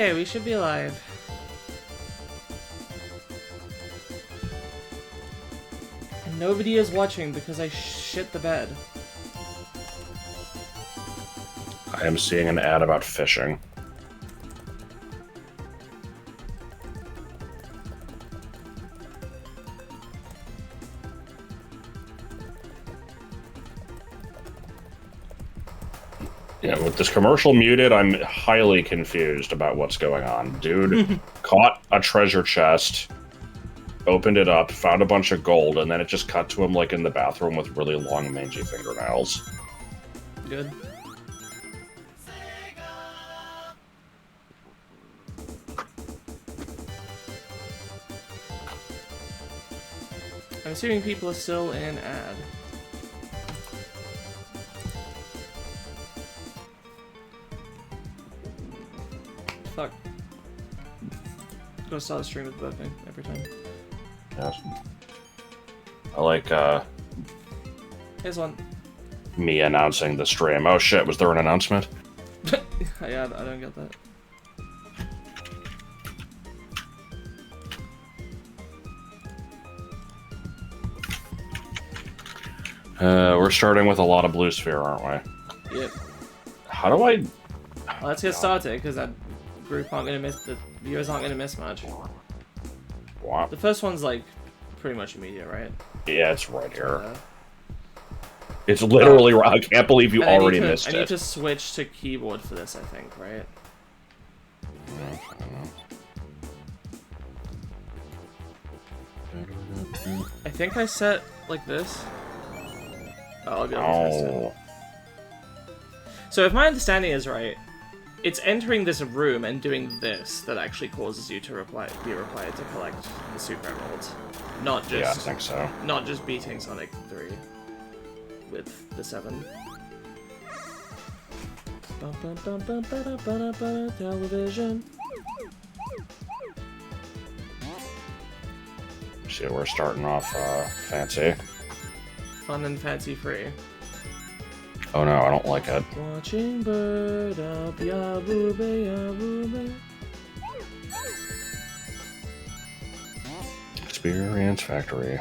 Hey, we should be live. And nobody is watching because I shit the bed. I am seeing an ad about fishing. Yeah, with this commercial muted, I'm highly confused about what's going on. Dude caught a treasure chest, opened it up, found a bunch of gold, and then it just cut to him like in the bathroom with really long, mangy fingernails. Good. I'm assuming people are still in ad. Fuck. Gonna start a stream with burping every time. Yes. I like, Here's one. me announcing the stream. Oh shit, was there an announcement? Yeah, I don't get that. We're starting with a lot of blue sphere, aren't we? Yep. How do I... Well, let's get started, because that group aren't gonna miss, the viewers aren't gonna miss much. What? The first one's like pretty much immediate, right? Yeah, it's right here. It's literally right. I can't believe you already missed it. I need to switch to keyboard for this, I think, right? I think I set like this. Oh, I'll be able to test it. So if my understanding is right, it's entering this room and doing this that actually causes you to be required to collect the super emeralds. Not just, yeah, I think so. Not just beating Sonic 3 with the 7. Television. See, we're starting off fancy. Fun and fancy free. Oh no, I don't like it. Watching bird up, ya boobe, ya boobe. Experience Factory.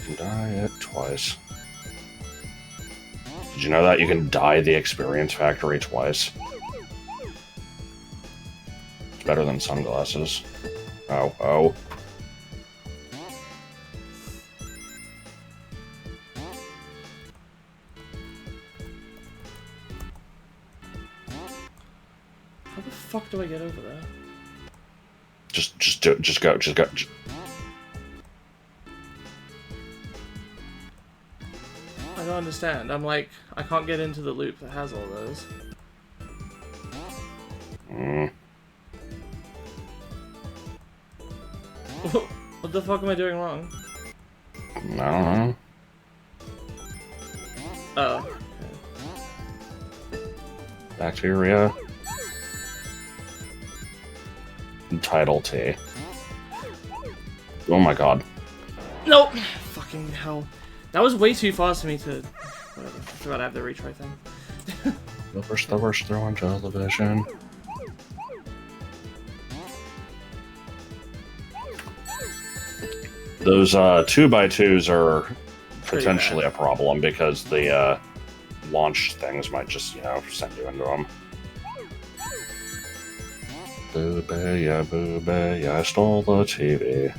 You can die it twice. Did you know that you can die the Experience Factory twice? It's better than sunglasses. Oh, oh. How the fuck do I get over there? Just do it. Just go. Just go. I don't understand. I'm like, I can't get into the loop that has all those. What the fuck am I doing wrong? I don't know. Oh. Okay. Bacteria. Title T. Oh my god. Nope! Fucking hell. That was way too fast for me to... Whatever. I forgot I have the retry thing. The worst throw on television. Those 2x2s are potentially a problem because the launch things might just, you know, send you into them. Booby, I stole the TV.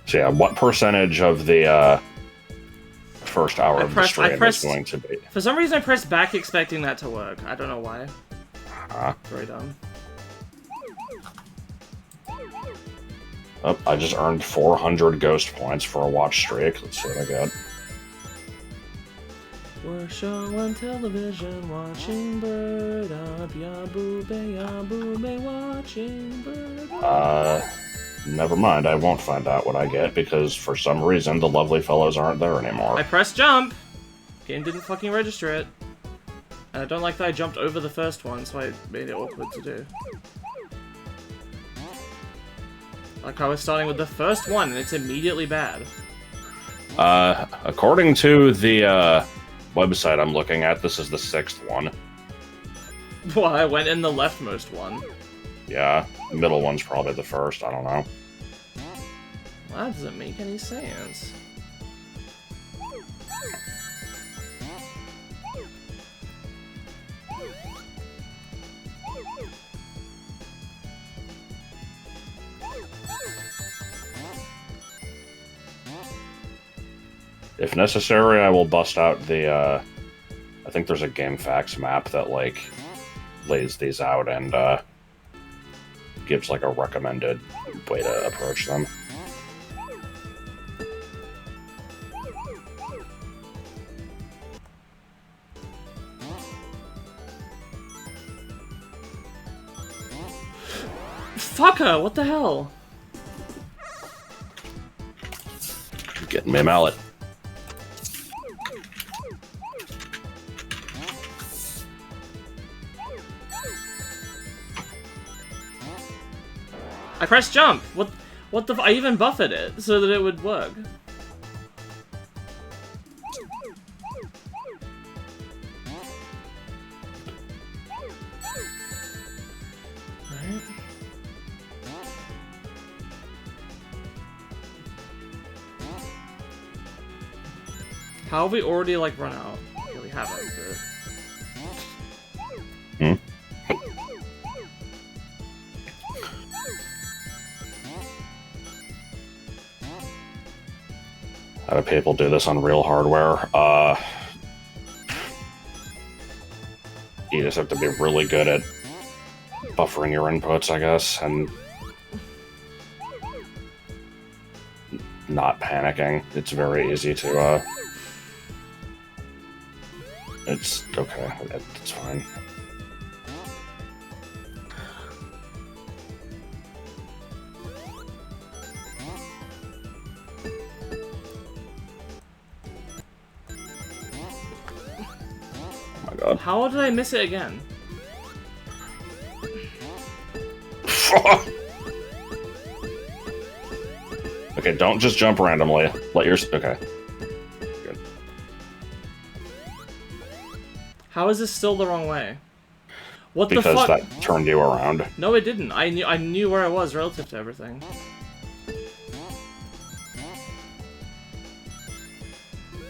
So yeah, what percentage of the first hour of the stream is going to be? For some reason I pressed back expecting that to work. I don't know why. Very dumb. Oh, I just earned 400 ghost points for a watch streak. Let's see what I got. We're showing television, watching bird up, ya boobe, watching bird up. Never mind, I won't find out what I get, because for some reason the lovely fellows aren't there anymore. I pressed jump! Game didn't fucking register it. And I don't like that I jumped over the first one, so I made it awkward to do. Like I was starting with the first one, and it's immediately bad. According to the website I'm looking at, this is the 6th one. Well, I went in the leftmost one. Yeah, the middle one's probably the first, I don't know. Well, that doesn't make any sense. If necessary, I will bust out the, I think there's a GameFAQs map that, like, lays these out and, gives, like, a recommended way to approach them. Fucker, what the hell? Getting me a mallet. I pressed jump! What the I even buffered it so that it would work. Alright. How have we already, like, run out? Yeah, we haven't, but... How do people do this on real hardware? You just have to be really good at buffering your inputs, I guess, and not panicking. It's very easy to, it's okay. It's fine. How did I miss it again? Okay, don't just jump randomly. Let yours. Okay. Good. How is this still the wrong way? What the Because fuck? that turned you around. No, it didn't. I knew where I was relative to everything.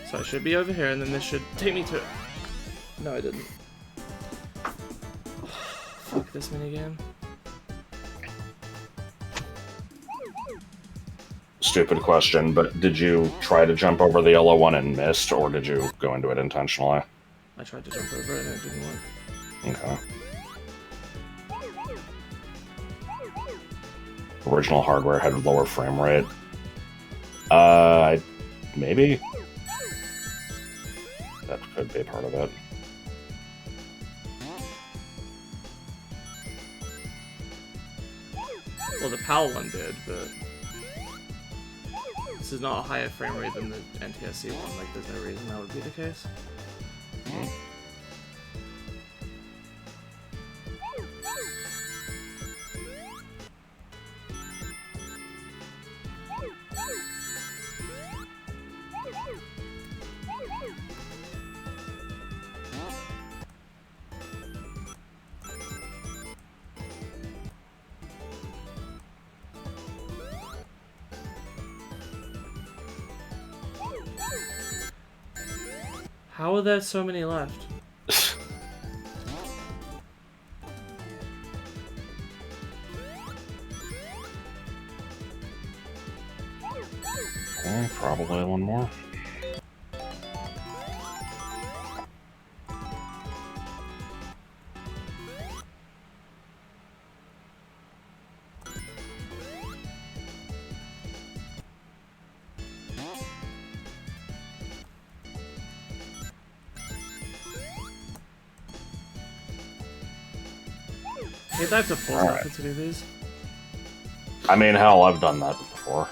So I should be over here, and then this should take me to... No, I didn't. Fuck this minigame. Stupid question, but did you try to jump over the yellow one and missed, or did you go into it intentionally? I tried to jump over it and it didn't work. Okay. Original hardware had lower frame rate. Maybe? That could be part of it. Well, the PAL one did, but... This is not a higher frame rate than the NTSC one, like there's no reason that would be the case. How are there so many left? Okay, probably one more. I hate that I have to force myself to do these. I mean, hell, I've done that before.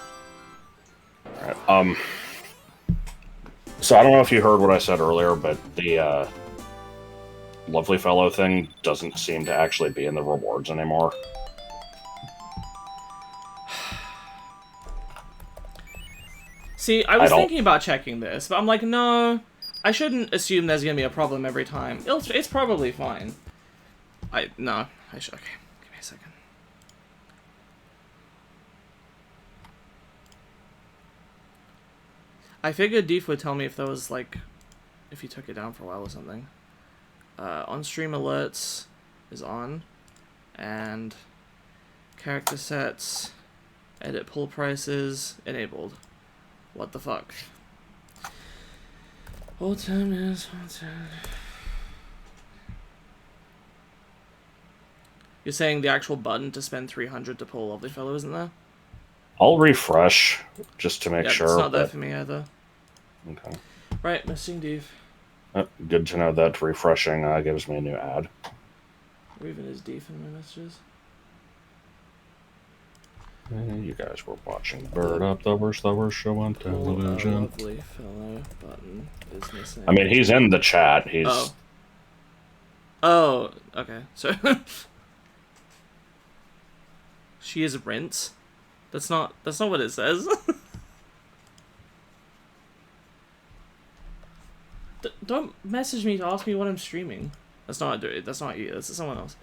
Alright, so I don't know if you heard what I said earlier, but the lovely fellow thing doesn't seem to actually be in the rewards anymore. See, I was thinking about checking this, but I'm like, no, I shouldn't assume there's gonna be a problem every time. It's probably fine. No, I should. Okay, give me a second. I figured Deef would tell me if there was, like, if he took it down for a while or something. On-stream alerts is on. And character sets, edit pull prices, enabled. What the fuck? What time is... You're saying the actual button to spend 300 to pull a lovely fellow isn't there? I'll refresh, just to make sure. It's not there for me either. Okay. Right, missing Deef. Good to know that refreshing gives me a new ad. Or even is Deef in my messages. You guys were watching Bird Up, the worst show on television. Lovely fellow button is missing. I mean, he's in the chat. He's... Oh, okay. So... She is rinse? That's not what it says. Don't message me to ask me what I'm streaming. That's not you. That's someone else.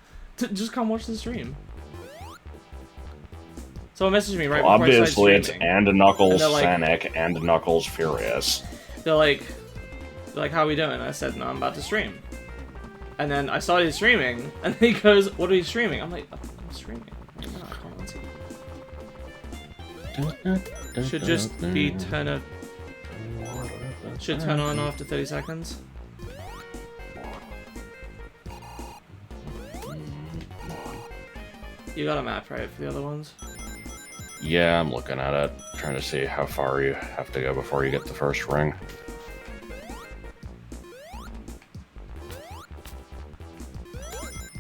Just come watch the stream. Someone messaged me right before obviously I started streaming. it's and Knuckles like, Sanic and Knuckles Furious. They're like, how are we doing? I said, no, I'm about to stream. And then I started streaming, and he goes, what are you streaming? I'm like, I'm streaming. Should just be should turn on after 30 seconds. You got a map, right, for the other ones? Yeah, I'm looking at it, trying to see how far you have to go before you get the first ring.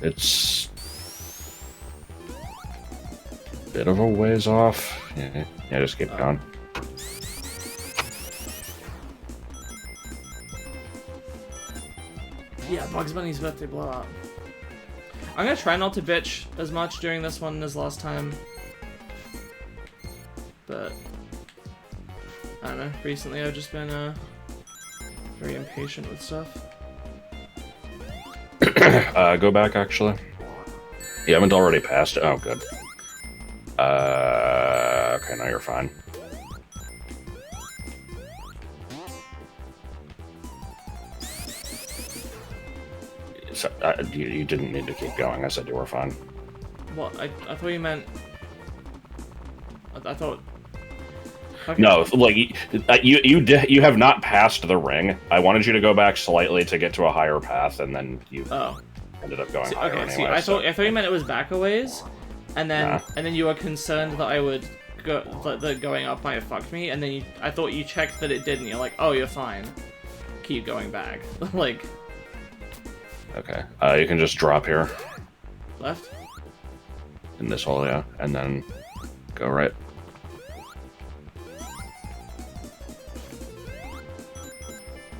It's a bit of a ways off. Yeah, just keep going. Yeah, Bugs Bunny's birthday blowout. I'm gonna try not to bitch as much during this one as last time. But I don't know, recently I've just been very impatient with stuff. Go back actually. You haven't already passed it? Oh, good. Okay, now you're fine. So, you didn't need to keep going. I said you were fine. Well, I thought you meant... I thought... Okay. No, like, you have not passed the ring. I wanted you to go back slightly to get to a higher path, and then you ended up going higher anyway. I thought you meant it was back a ways, and then you were concerned that I would go that going up might have fucked me, and then I thought you checked that it didn't. You're like, oh, you're fine. Keep going back. Like. Okay. You can just drop here. Left. In this hole, yeah, and then go right.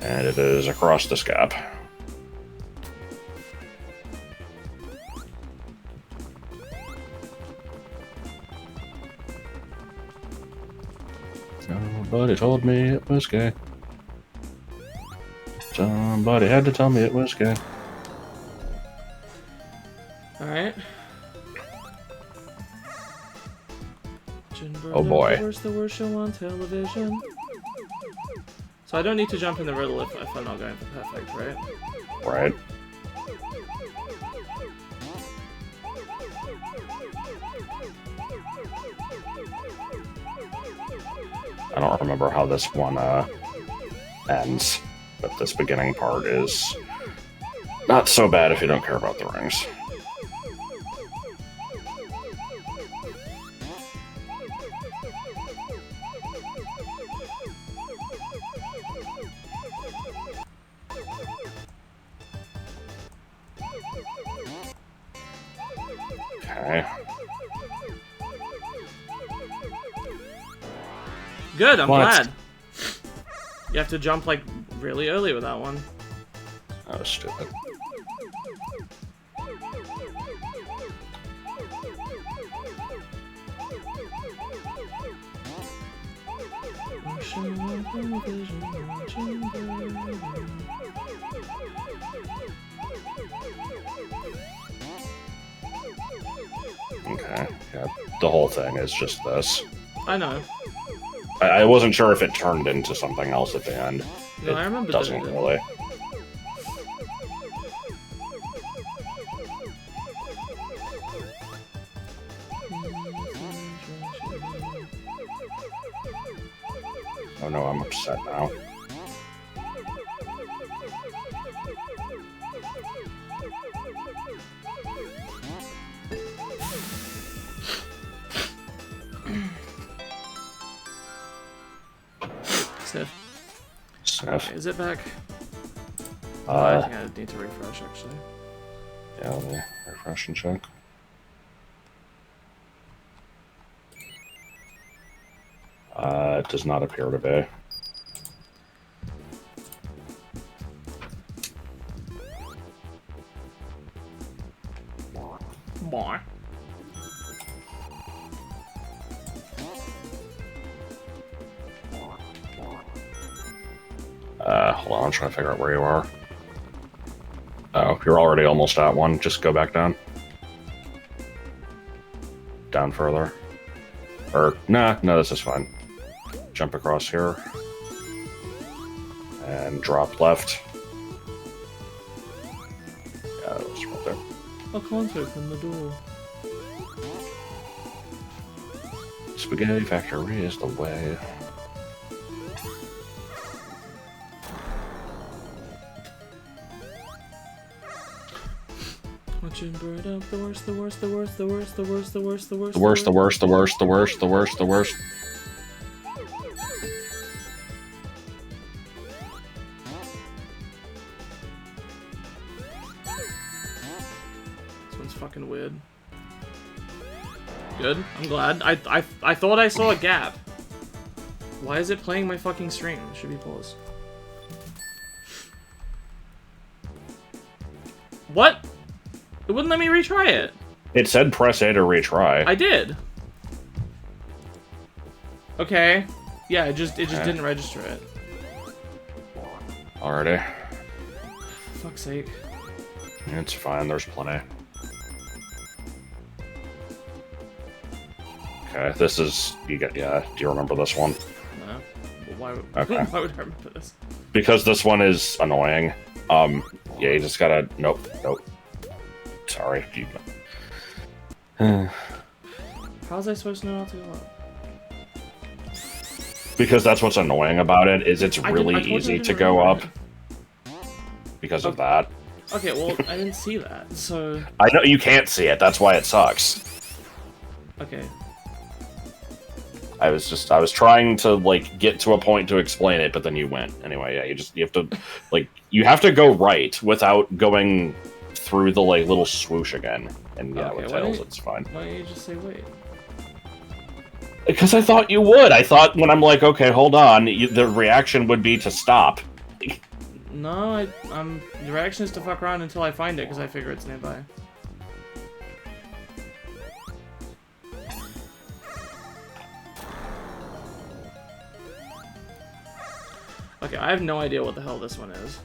And it is across this gap. Somebody told me it was gay. Somebody had to tell me it was gay. Alright. Oh boy. The worst show on television. So I don't need to jump in the riddle if I'm not going for perfect, right? Right. I don't remember how this one ends, but this beginning part is not so bad if you don't care about the rings. Okay. Good, I'm glad. You have to jump, like, really early with that one. That was stupid. Okay, yeah, the whole thing is just this. I know. I wasn't sure if it turned into something else at the end. No, I remember it doesn't that it really. Oh no, I'm upset now. Sniff. Sniff. Okay, is it back? I think I need to refresh, actually. Yeah, let me refresh and check. It does not appear to be. More. Hold on, I'm trying to figure out where you are. Oh, you're already almost at one. Just go back down. Down further. Or, no, this is fine. Jump across here. And drop left. Yeah, that was right there. I can't open the door. Spaghetti Factory is the way. Watching bird up the worst, the worst, the worst, the worst, the worst, the worst, the worst, The worst, the worst, the worst, the worst, the worst, the worst. This one's fucking weird. Good. I'm glad. I thought I saw a gap. Why is it playing my fucking stream? It should be paused. What? It wouldn't let me retry it. It said press A to retry. I did. Okay. Yeah, it just didn't register it. Alrighty. For fuck's sake. It's fine, there's plenty. Okay, this is... you get, yeah, do you remember this one? No. Well, Okay. why would I remember this? Because this one is annoying. Yeah, you just gotta... Nope. Sorry. How was I supposed to know how to go up? Because that's what's annoying about it, is it's really I told you I easy didn't to go remember up. Because of that. Okay, well, I didn't see that, so... I know you can't see it, that's why it sucks. Okay. I was trying to, like, get to a point to explain it, but then you went. Anyway, yeah, you have to, like, you have to go right without going through the, like, little swoosh again. And yeah, Okay, with why Tails, don't- it's fine. Why don't you just say wait? Because I thought you would. I thought when I'm like, okay, hold on, the reaction would be to stop. No, the reaction is to fuck around until I find it, because I figure it's nearby. Okay, I have no idea what the hell this one is.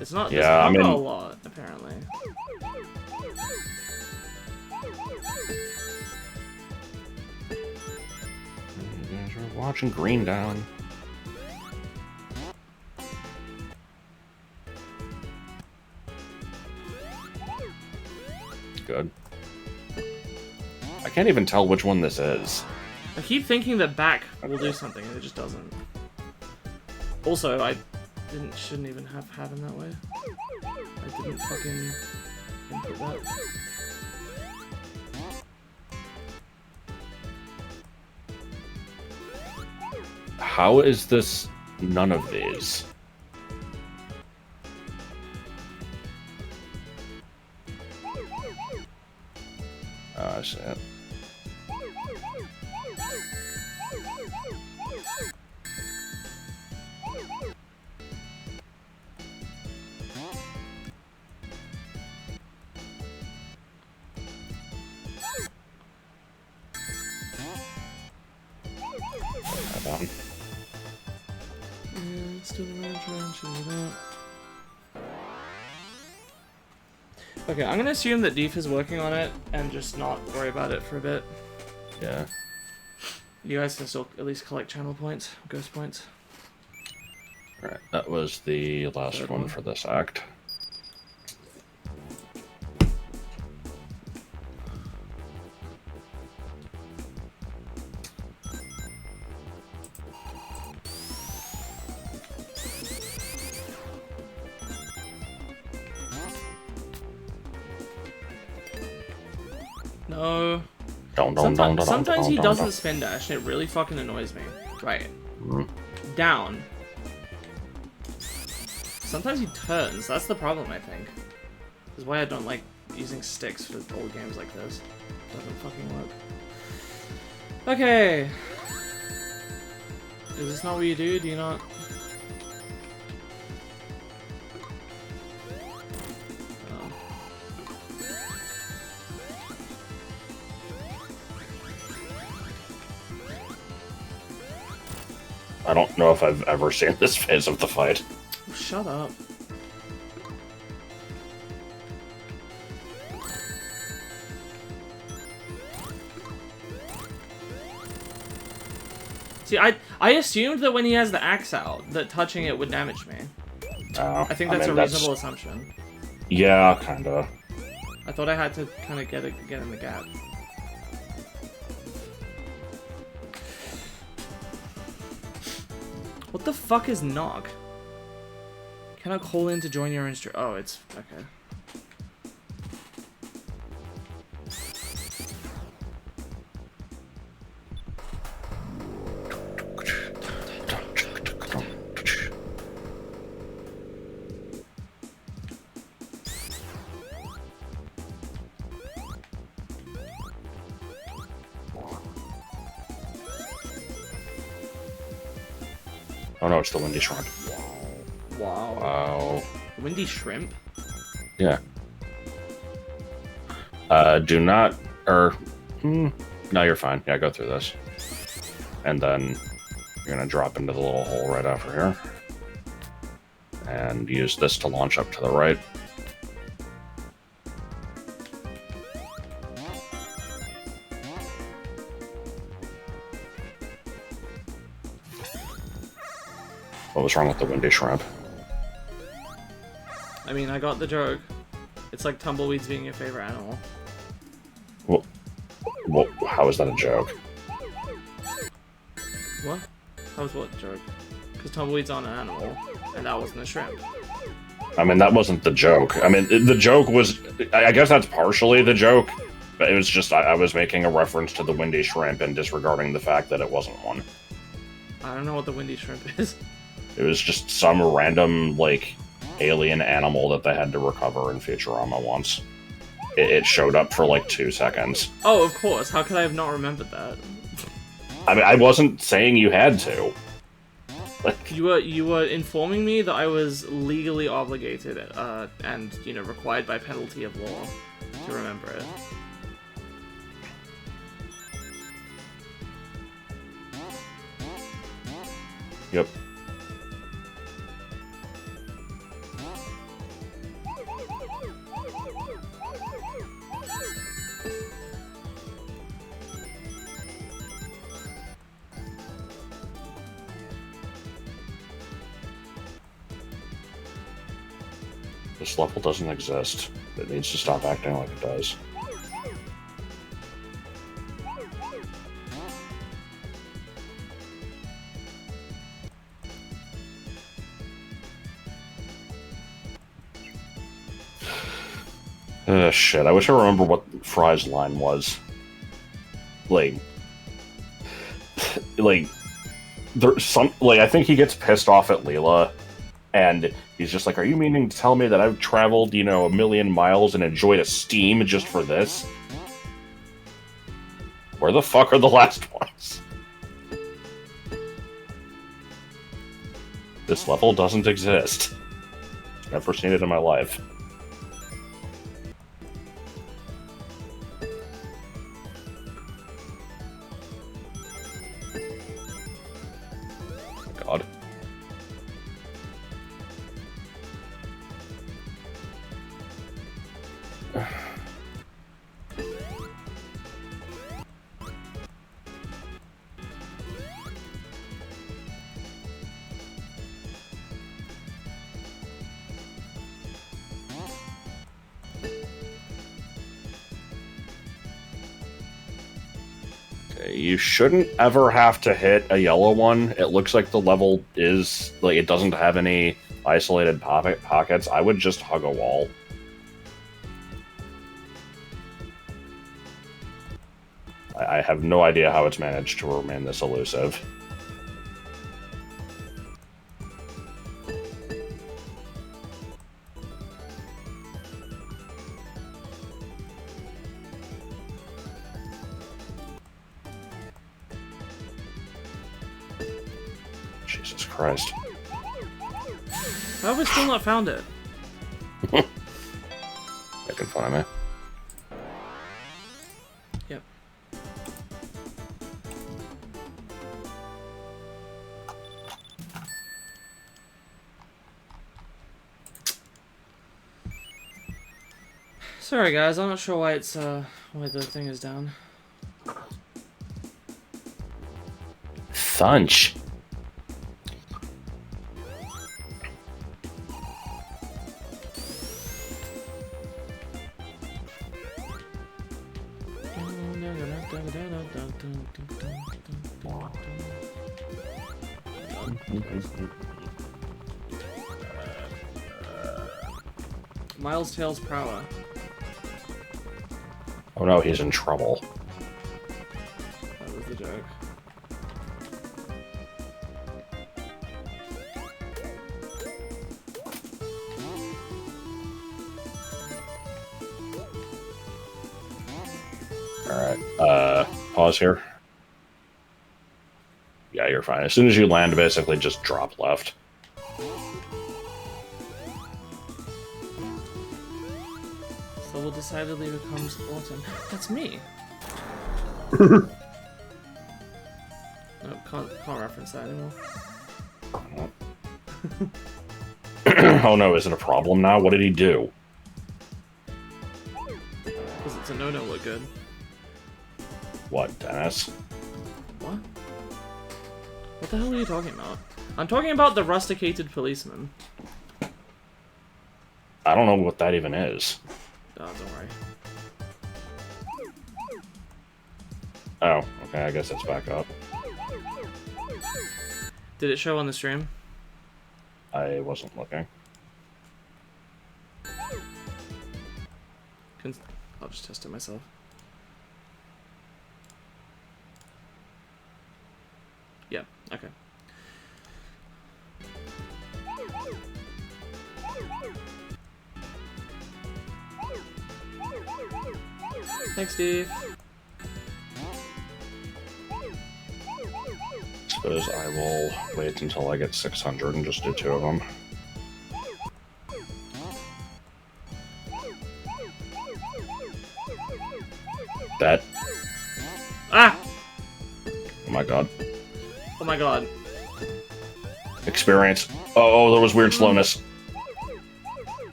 It's not. Yeah, I it's not mean- a lot apparently. You guys are watching Green Down. Good. I can't even tell which one this is. I keep thinking that back will do something, and it just doesn't. Also, I shouldn't even have him that way. I didn't fucking input that. How is this none of these? Oh, I see it. Hold on. Okay, I'm gonna assume that Deef is working on it and just not worry about it for a bit. Yeah. You guys can still at least collect channel points, ghost points. Alright, that was the last one for this act. No. Sometimes he doesn't spin dash, and it really fucking annoys me. Right. Down. Sometimes he turns. That's the problem, I think. That's why I don't like using sticks for old games like this. Doesn't fucking work. Okay. Is this not what you do? Do you not? I don't know if I've ever seen this phase of the fight. Shut up. See, I assumed that when he has the axe out, that touching it would damage me. I think that's a reasonable assumption. Yeah, kinda. I thought I had to kind of get in the gap. What the fuck is knock? Can I call in to join your Oh, it's okay. Oh no, it's the windy shrimp. Wow. Wow. Windy shrimp? Yeah. Do not, no, you're fine. Yeah, go through this. And then you're gonna drop into the little hole right after here. And use this to launch up to the right. What was wrong with the windy shrimp? I mean, I got the joke. It's like tumbleweeds being your favorite animal. Well, how is that a joke? What? How's what joke? Because tumbleweeds aren't an animal, and that wasn't a shrimp. I mean, that wasn't the joke. I mean, the joke was... I guess that's partially the joke, but it was just I was making a reference to the windy shrimp and disregarding the fact that it wasn't one. I don't know what the windy shrimp is. It was just some random, like, alien animal that they had to recover in Futurama once. It showed up for, like, 2 seconds. Oh, of course. How could I have not remembered that? I mean, I wasn't saying you had to. Like, You were informing me that I was legally obligated, and, you know, required by penalty of law to remember it. Yep. This level doesn't exist. It needs to stop acting like it does. Shit, I wish I remember what Fry's line was. Like, there's some, I think he gets pissed off at Leela, and he's just like, are you meaning to tell me that I've traveled, you know, 1,000,000 miles and enjoyed a steam just for this? Where the fuck are the last ones? This level doesn't exist. Never seen it in my life. God. Okay, you shouldn't ever have to hit a yellow one. It looks like the level is, like, it doesn't have any isolated pockets. I would just hug a wall. I have no idea how it's managed to remain this elusive. Jesus Christ. How have we still not found it? Making fun of me. Yep. Sorry guys, I'm not sure why it's why the thing is down. Thunch. Miles Tails Prower. Oh no, he's in trouble. That was the joke. Alright, pause here. Yeah, you're fine. As soon as you land, basically just drop left. So decidedly becomes autumn. That's me. Nope, can't reference that anymore. Oh no, is it a problem now? What did he do? Because it's a no-no, we're good. What, Dennis? What? What the hell are you talking about? I'm talking about the rusticated policeman. I don't know what that even is. Oh, don't worry. Oh, okay, I guess it's back up. Did it show on the stream? I wasn't looking. I'll just test it myself. Yeah, okay. Thanks, Steve. Suppose I will wait until I get 600 and just do 2 of them. That. Ah! Oh my god. Oh my god. Experience. Oh, there was weird slowness.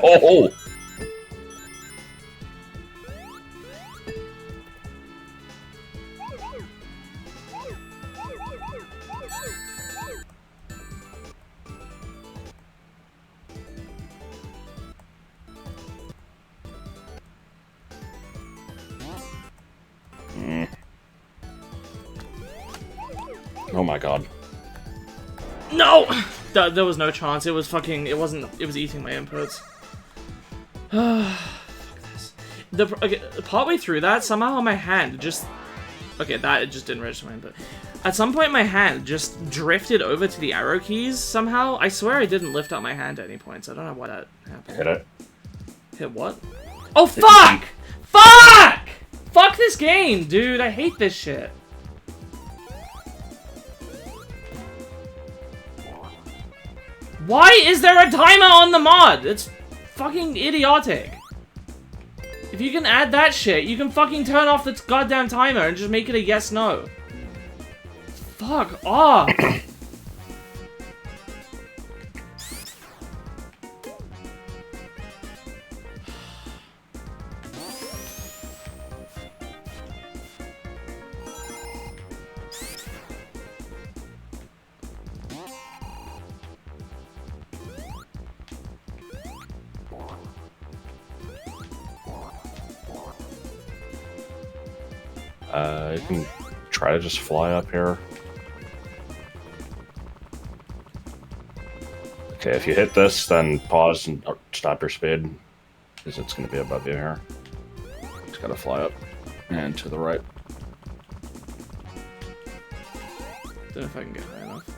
Oh! Oh my god. No! There was no chance. It was fucking. It wasn't. It was eating my inputs. Fuck this. Okay, partway through that, somehow my hand just. Okay, that it just didn't register my input. At some point, my hand just drifted over to the arrow keys somehow. I swear I didn't lift up my hand at any point, so I don't know why that happened. Hit it. Hit what? Oh, fuck! Fuck! Fuck this game, dude. I hate this shit. Why is there a timer on the mod? It's fucking idiotic. If you can add that shit, you can fucking turn off this goddamn timer and just make it a yes-no. Fuck off. You can try to just fly up here. Okay, if you hit this, then pause and stop your speed, because it's going to be above you here. Just gotta fly up and to the right. Don't know if I can get high enough.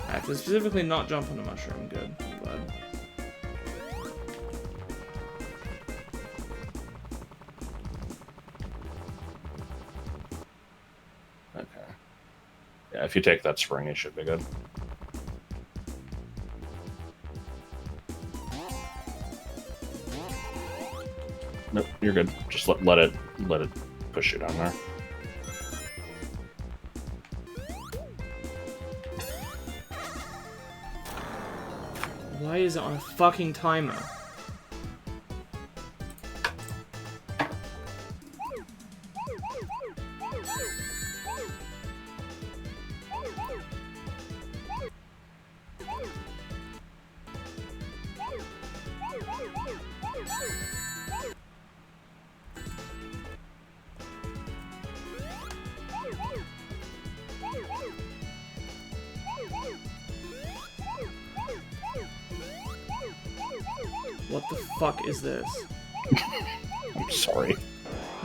I have to specifically not jump on a mushroom. Good. I'm glad. Okay. Yeah, if you take that spring, it should be good. Nope, you're good. Just let it push you down there. Why is it on a fucking timer? What the fuck is this? I'm sorry.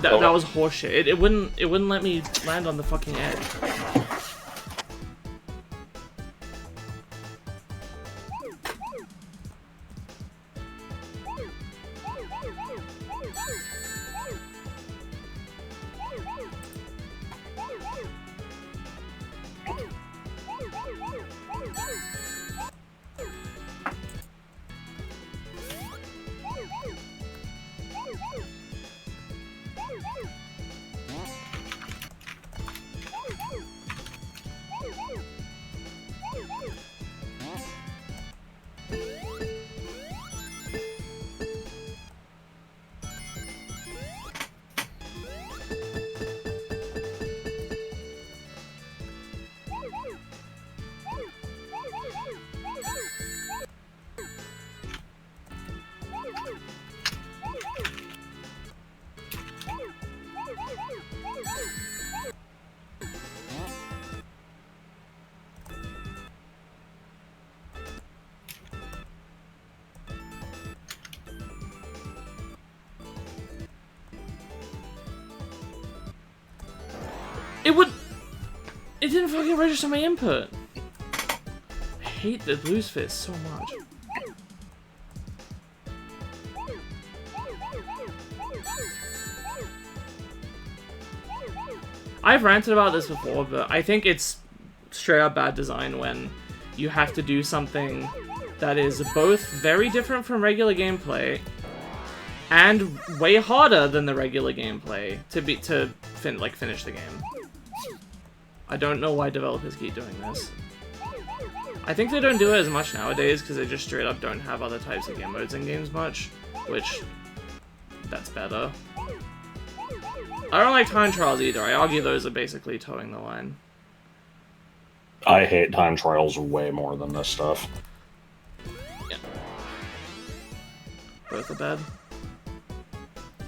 That was horseshit. It wouldn't let me land on the fucking edge. It didn't fucking register my input. I hate the Blues Fist so much. I've ranted about this before, but I think it's straight up bad design when you have to do something that is both very different from regular gameplay and way harder than the regular gameplay to finish the game. I don't know why developers keep doing this. I think they don't do it as much nowadays because they just straight up don't have other types of game modes in games much, which that's better. I don't like time trials either. I argue those are basically towing the line. I hate time trials way more than this stuff. Yeah. Both are bad.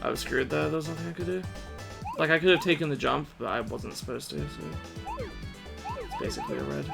I was screwed there. There was nothing I could do. Like, I could have taken the jump, but I wasn't supposed to, so... It's basically a red.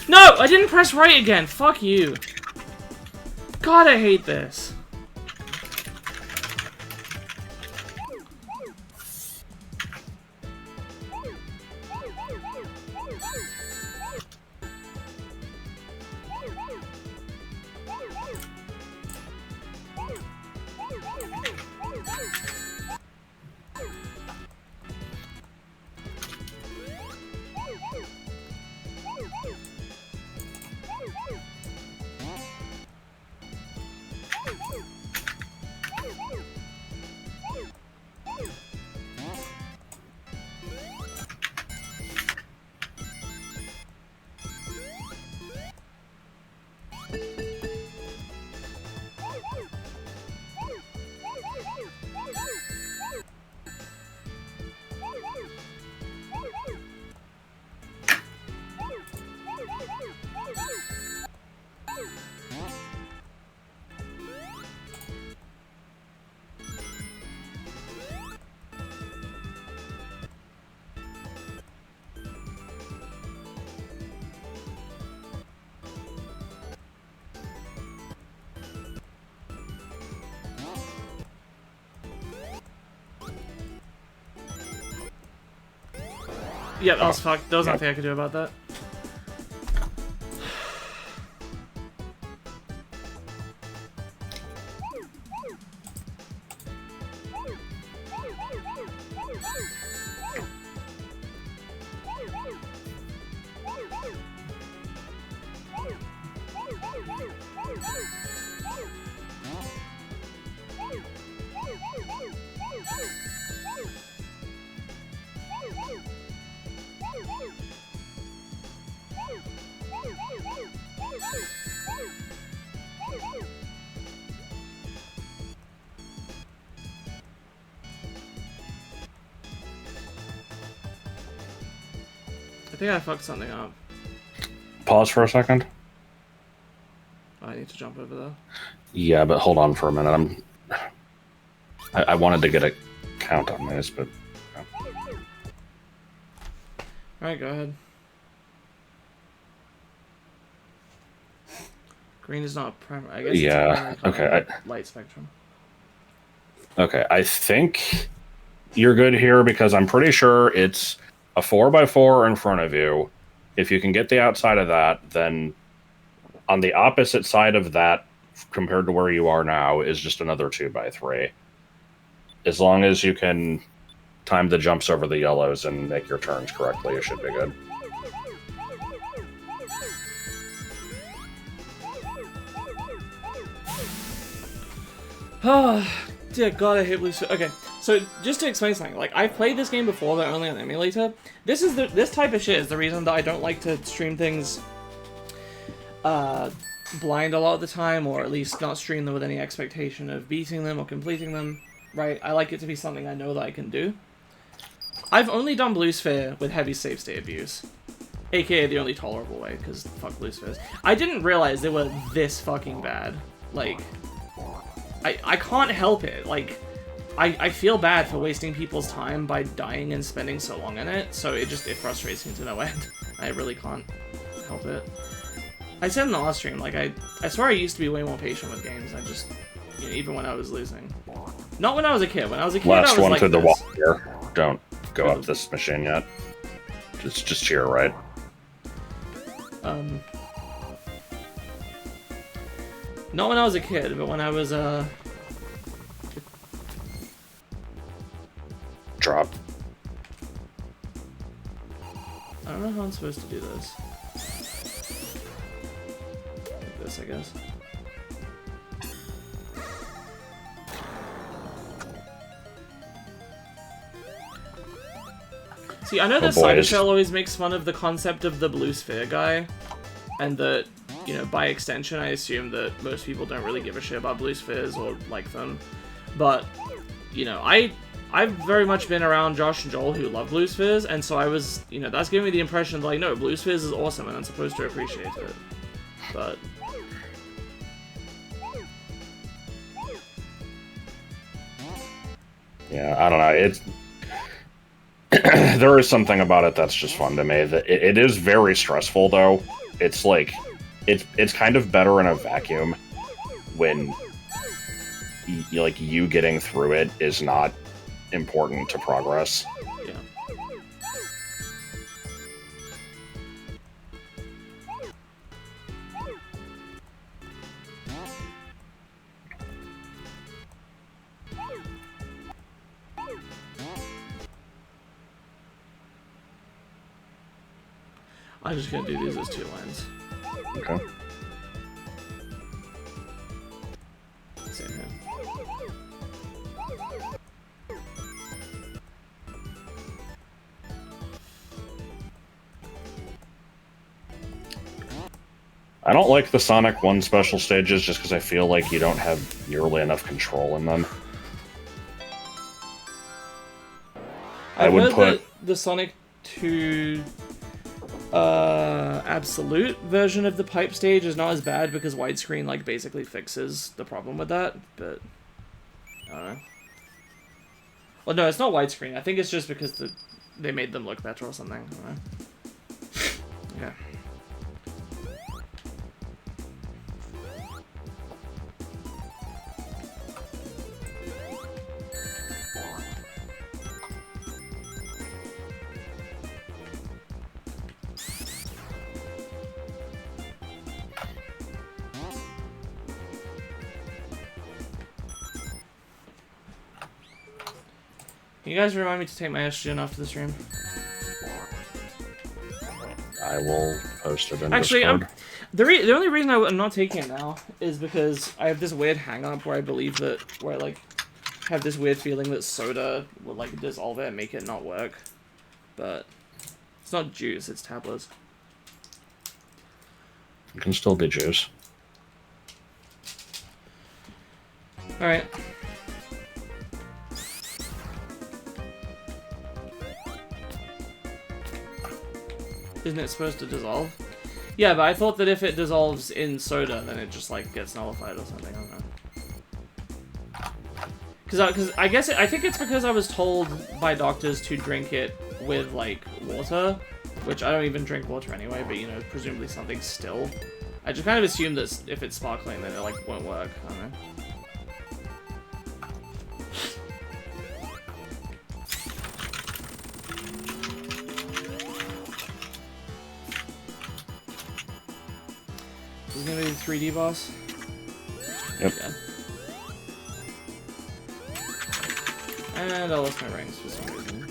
No! I didn't press right again! Fuck you! God, I hate this. Yeah, that was fucked. There was nothing I could do about that. I think I fucked something up. Pause for a second. I need to jump over there. Yeah, but hold on for a minute. I wanted to get a count on this, but... Alright, go ahead. Green is not primary. I guess yeah, it's okay. Light spectrum. Okay, I think you're good here because I'm pretty sure it's a 4x4 in front of you. If you can get the outside of that, then on the opposite side of that, compared to where you are now, is just another 2x3. As long as you can time the jumps over the yellows and make your turns correctly, it should be good. Oh, dear God, I hate blue. Okay, so just to explain something, like I've played this game before, but only on emulator. This type of shit is the reason that I don't like to stream things blind a lot of the time, or at least not stream them with any expectation of beating them or completing them. Right? I like it to be something I know that I can do. I've only done Blue Sphere with heavy save state abuse, aka the only tolerable way, because fuck Blue Spheres. I didn't realize they were this fucking bad. Like, I can't help it. Like, I feel bad for wasting people's time by dying and spending so long in it, so it frustrates me to no end. I really can't help it. I said in the last stream, like, I swear I used to be way more patient with games. I just, you know, even when I was losing. Not when I was a kid. When I was a kid, Last I was one like through the this. wall here. Don't go up this machine yet. Just here, right? Not when I was a kid, but when I was, Drop. I don't know how I'm supposed to do this. Like this, I guess. See, I know that Cybershell always makes fun of the concept of the blue sphere guy, and that, you know, by extension, I assume that most people don't really give a shit about blue spheres or like them. But, you know, I've very much been around Josh and Joel who love blue spheres, and so I was, you know, that's giving me the impression that, like, no, blue spheres is awesome, and I'm supposed to appreciate it. But... yeah, I don't know. It's... there is something about it that's just fun to me. That it is very stressful, though. It's like... It's kind of better in a vacuum when you getting through it is not important to progress. Yeah. I'm just gonna do these as 2 lines. Okay. Same here. I don't like the Sonic 1 special stages just because I feel like you don't have nearly enough control in them. I would put the Sonic 2 absolute version of the pipe stage is not as bad because widescreen like basically fixes the problem with that, but I don't know. Well, no, it's not widescreen. I think it's just because they made them look better or something. I don't know. Yeah. Can you guys remind me to take my estrogen after the stream? I will post it in Actually, Discord. the only reason I'm not taking it now is because I have this weird hang-up where I believe that, where I, like, have this weird feeling that soda will, like, dissolve it and make it not work. But it's not juice, it's tablets. It can still be juice. Alright. Isn't it supposed to dissolve? Yeah, but I thought that if it dissolves in soda, then it just, like, gets nullified or something. I don't know. Because I think it's because I was told by doctors to drink it with, like, water, which I don't even drink water anyway, but, you know, presumably something still. I just kind of assumed that if it's sparkling, then it, like, won't work. I don't know. Is this gonna be the 3D boss? Yep. Yeah. And I lost my rings for some reason.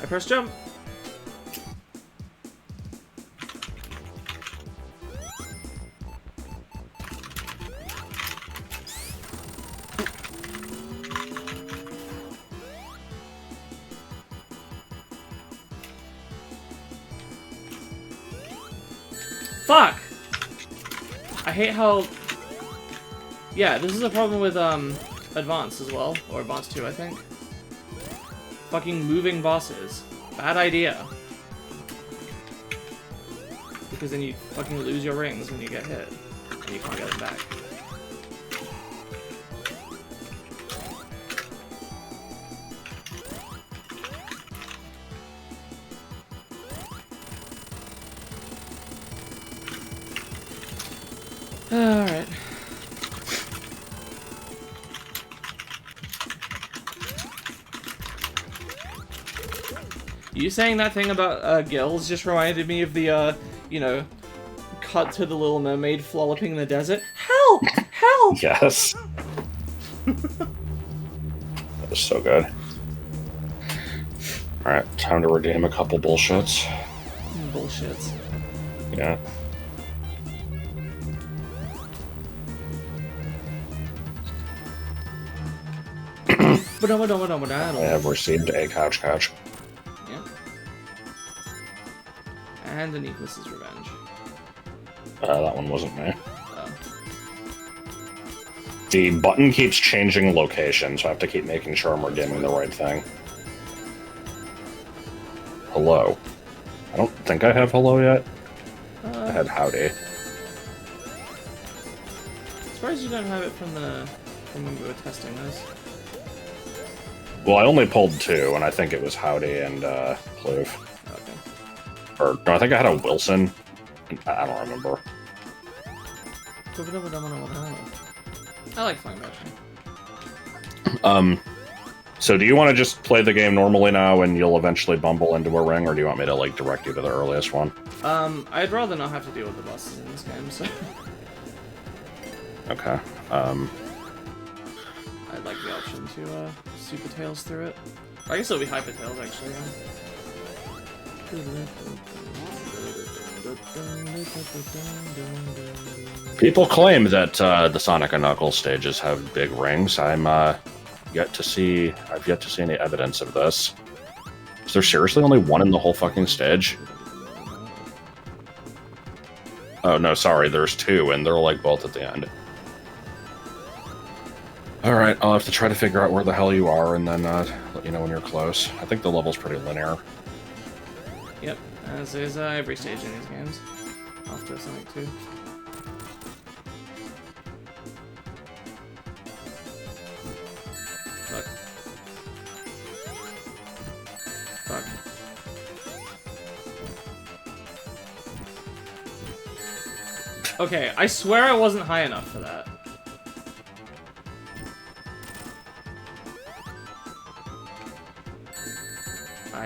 I press jump. Fuck! I hate how... Yeah, this is a problem with, Advance as well. Or Advance 2, I think. Fucking moving bosses. Bad idea. Because then you fucking lose your rings when you get hit. And you can't get them back. Alright. You saying that thing about gills just reminded me of the, you know, cut to the Little Mermaid flopping in the desert. Help! Help! Yes. That was so good. Alright, time to redeem a couple bullshits. Bullshits. Yeah. I have received a couch. Yeah. And Aniklas's revenge. That one wasn't me. Oh. The button keeps changing location, so I have to keep making sure I'm redeeming the right thing. Hello. I don't think I have hello yet. I had howdy. Surprised you don't have it from when we were testing this. Well, I only pulled 2, and I think it was howdy and Kloof. Okay. Or no, I think I had a Wilson. I don't remember. I like flying battery. So do you want to just play the game normally now, and you'll eventually bumble into a ring, or do you want me to like direct you to the earliest one? I'd rather not have to deal with the bosses in this game, so. Okay. I'd like the option to Super Tails through it. I guess it'll be Hyper Tails actually. People claim that the Sonic and Knuckles stages have big rings. I've yet to see any evidence of this. Is there seriously only one in the whole fucking stage? Oh no, sorry, there's 2, and they're like both at the end. Alright, I'll have to try to figure out where the hell you are, and then let you know when you're close. I think the level's pretty linear. Yep, as is every stage in these games. After Sonic 2. Fuck. Fuck. Okay, I swear I wasn't high enough for that.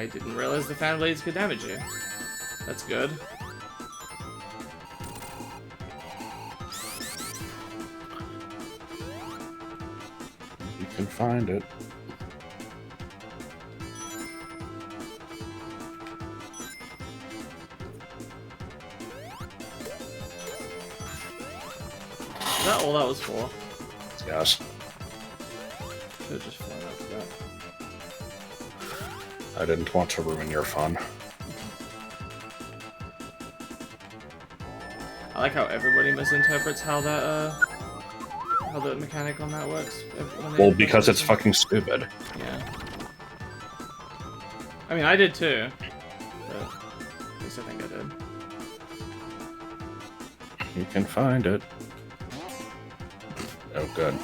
I didn't realize the fan blades could damage you. That's good. You can find it. Is that all that was for? Yes. Could have just flown up to that. I didn't want to ruin your fun. I like how everybody misinterprets how that, how the mechanic on that works. Well, because it's fucking stupid. Yeah. I mean, I did too. But at least I think I did. You can find it. Oh, good.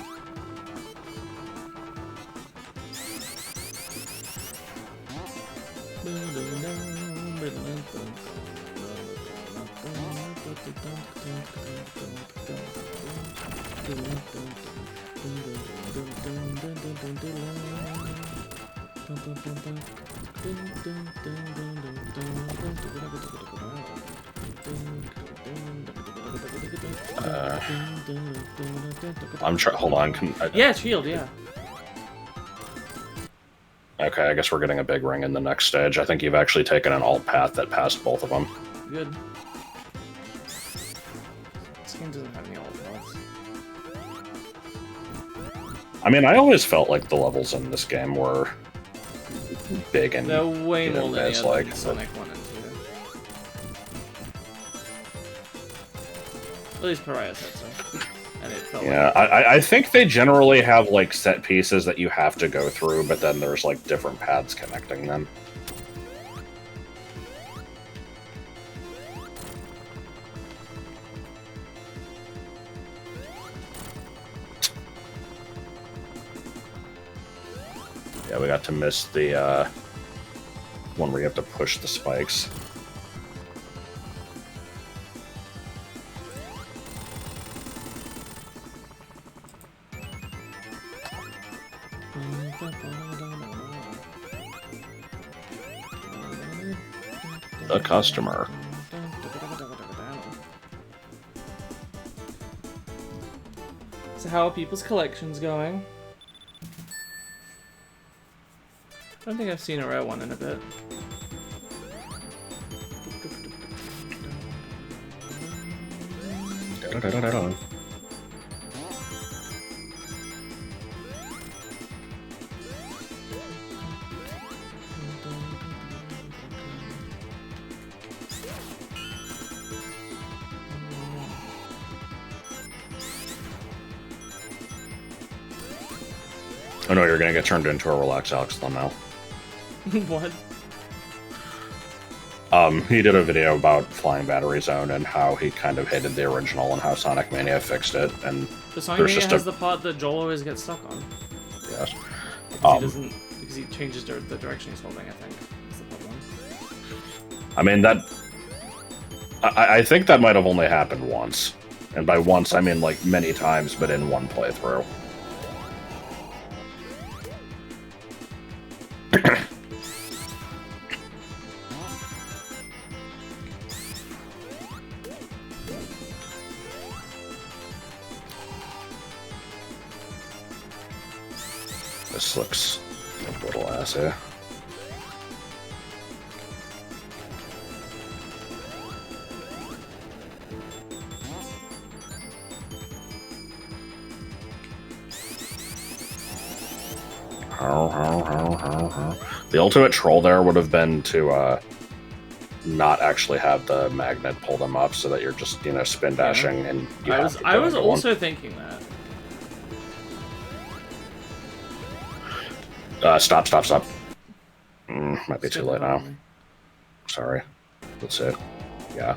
I'm trying. Hold on. Yeah, shield. Yeah. Okay, I guess we're getting a big ring in the next stage. I think you've actually taken an alt path that passed both of them. Good. This game doesn't have any alt paths. I mean, I always felt like the levels in this game were big and they're way more linear like than Sonic 1 and 2. At least Pariah said so. And it felt yeah, I think they generally have like set pieces that you have to go through, but then there's like different paths connecting them. Yeah, we got to miss the one where you have to push the spikes. The customer. So how are people's collections going? I don't think I've seen a rare one in a bit. Oh no, you're gonna get turned into a Relax Alex thumbnail. What? He did a video about Flying Battery Zone and how he kind of hated the original and how Sonic Mania fixed it. And the Sonic Mania has the part that Joel always gets stuck on. Yes. Because he changes the direction he's holding, I think. That's the problem. I mean, I think that might have only happened once. And by once, I mean like many times, but in one playthrough. This looks a little assy. The ultimate troll there would have been to not actually have the magnet pull them up, so that you're just spin dashing and you I was also thinking that. Stop. Might be too late now. Sorry. Let's see. Yeah.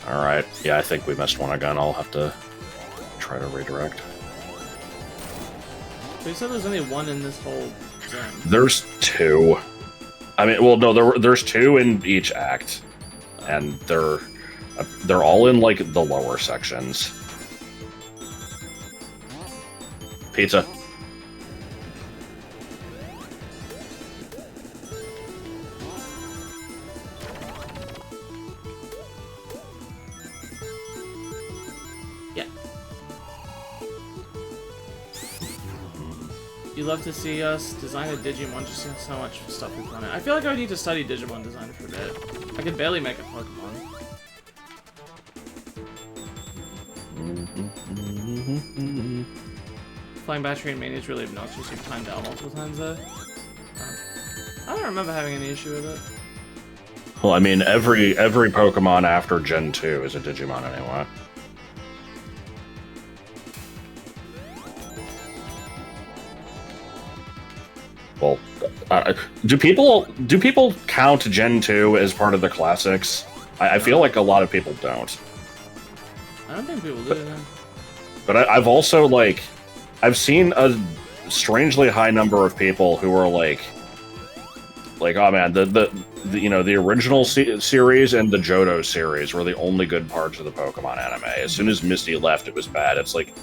Alright. Yeah, I think we missed one again. I'll have to try to redirect. So you said there's only one in this whole zone. There's two. I mean, well, no, there's two in each act. And they're all in, like, the lower sections. Pizza. You love to see us design a Digimon, just so much stuff we've done it. I feel like I would need to study Digimon design for a bit. I could barely make a Pokemon. Flying battery and Mania is really obnoxious. You've timed out multiple times though. I don't remember having any issue with it. Well, I mean, every Pokemon after Gen 2 is a Digimon anyway. Well, do people count Gen 2 as part of the classics? I feel like a lot of people don't. I don't think people do. But I've also, like, I've seen a strangely high number of people who are like, oh man, the you know, the original series and the Johto series were the only good parts of the Pokemon anime. As soon as Misty left, it was bad. It's like,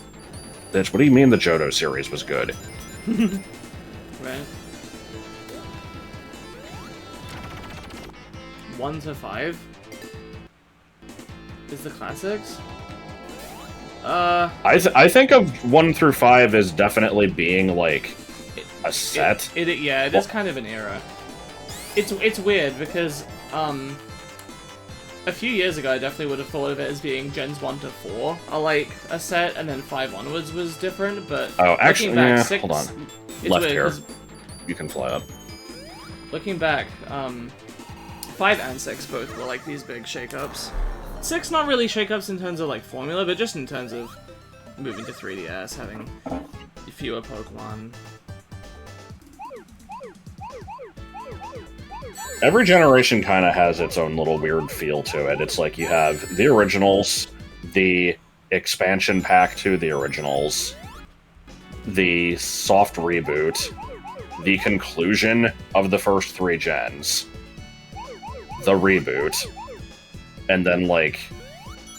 bitch, what do you mean the Johto series was good? Right. 1 to 5 is the classics. I think of 1 through 5 as definitely being like a set. Yeah, it is kind of an era. It's weird because a few years ago I definitely would have thought of it as being Gens 1 to 4 are like a set, and then 5 onwards was different. But actually, back, yeah, 6, hold on. It's Left weird, here. You can fly up. Looking back, 5 and 6 both were like these big shakeups. 6 not really shakeups in terms of like formula, but just in terms of moving to 3DS, having fewer Pokemon. Every generation kind of has its own little weird feel to it. It's like you have the originals, the expansion pack to the originals, the soft reboot, the conclusion of the first 3 gens, the reboot, and then, like,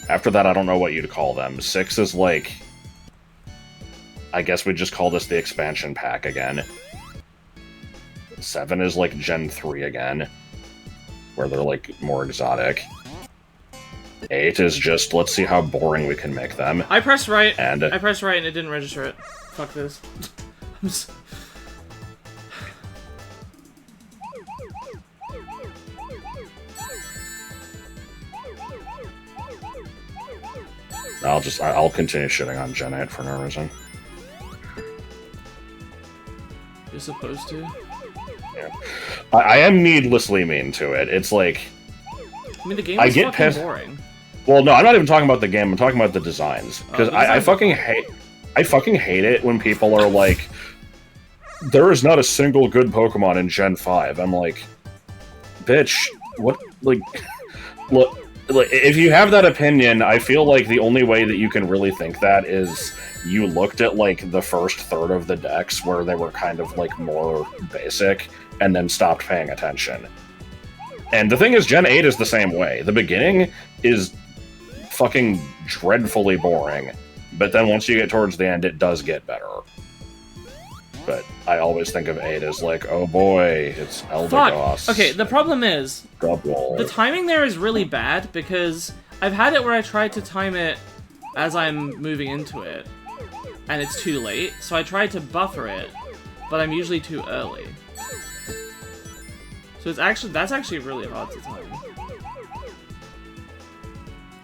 after that, I don't know what you'd call them. 6 is, like, I guess we'd just call this the expansion pack again. 7 is, like, Gen 3 again, where they're, like, more exotic. 8 is just, let's see how boring we can make them. I pressed right, and it didn't register it. Fuck this. I'll continue shitting on Gen 8 for no reason. You're supposed to? Yeah. I am needlessly mean to it. It's like... I mean, the game is fucking boring. Well, no, I'm not even talking about the game, I'm talking about the designs. Because I fucking hate it when people are like, there is not a single good Pokemon in Gen 5. I'm like, bitch, what, like, look, if you have that opinion, I feel like the only way that you can really think that is you looked at, like, the first third of the decks where they were kind of, like, more basic, and then stopped paying attention. And the thing is, Gen 8 is the same way. The beginning is fucking dreadfully boring, but then once you get towards the end, it does get better. But I always think of 8 as like, oh boy, it's Eldegoss. Fuck! Okay, the problem is, Double. the timing there is really bad, because I've had it where I tried to time it as I'm moving into it, and it's too late, so I tried to buffer it, but I'm usually too early. So that's actually really hard to time.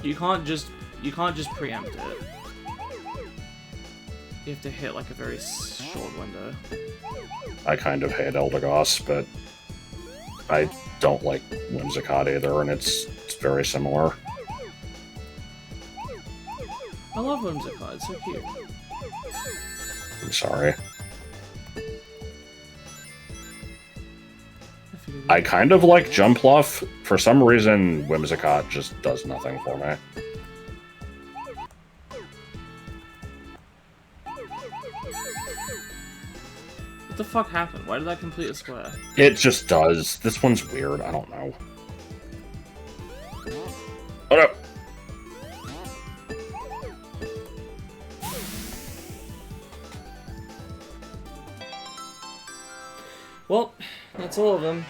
You can't just preempt it. You have to hit like a very short window. I kind of hate Eldegoss, but I don't like Whimsicott either, and it's very similar. I love Whimsicott, it's so cute. I'm sorry. I kind of like Jumpluff. For some reason, Whimsicott just does nothing for me. What the fuck happened? Why did I complete a square? It just does. This one's weird. I don't know. Oh no! Well, that's all of them.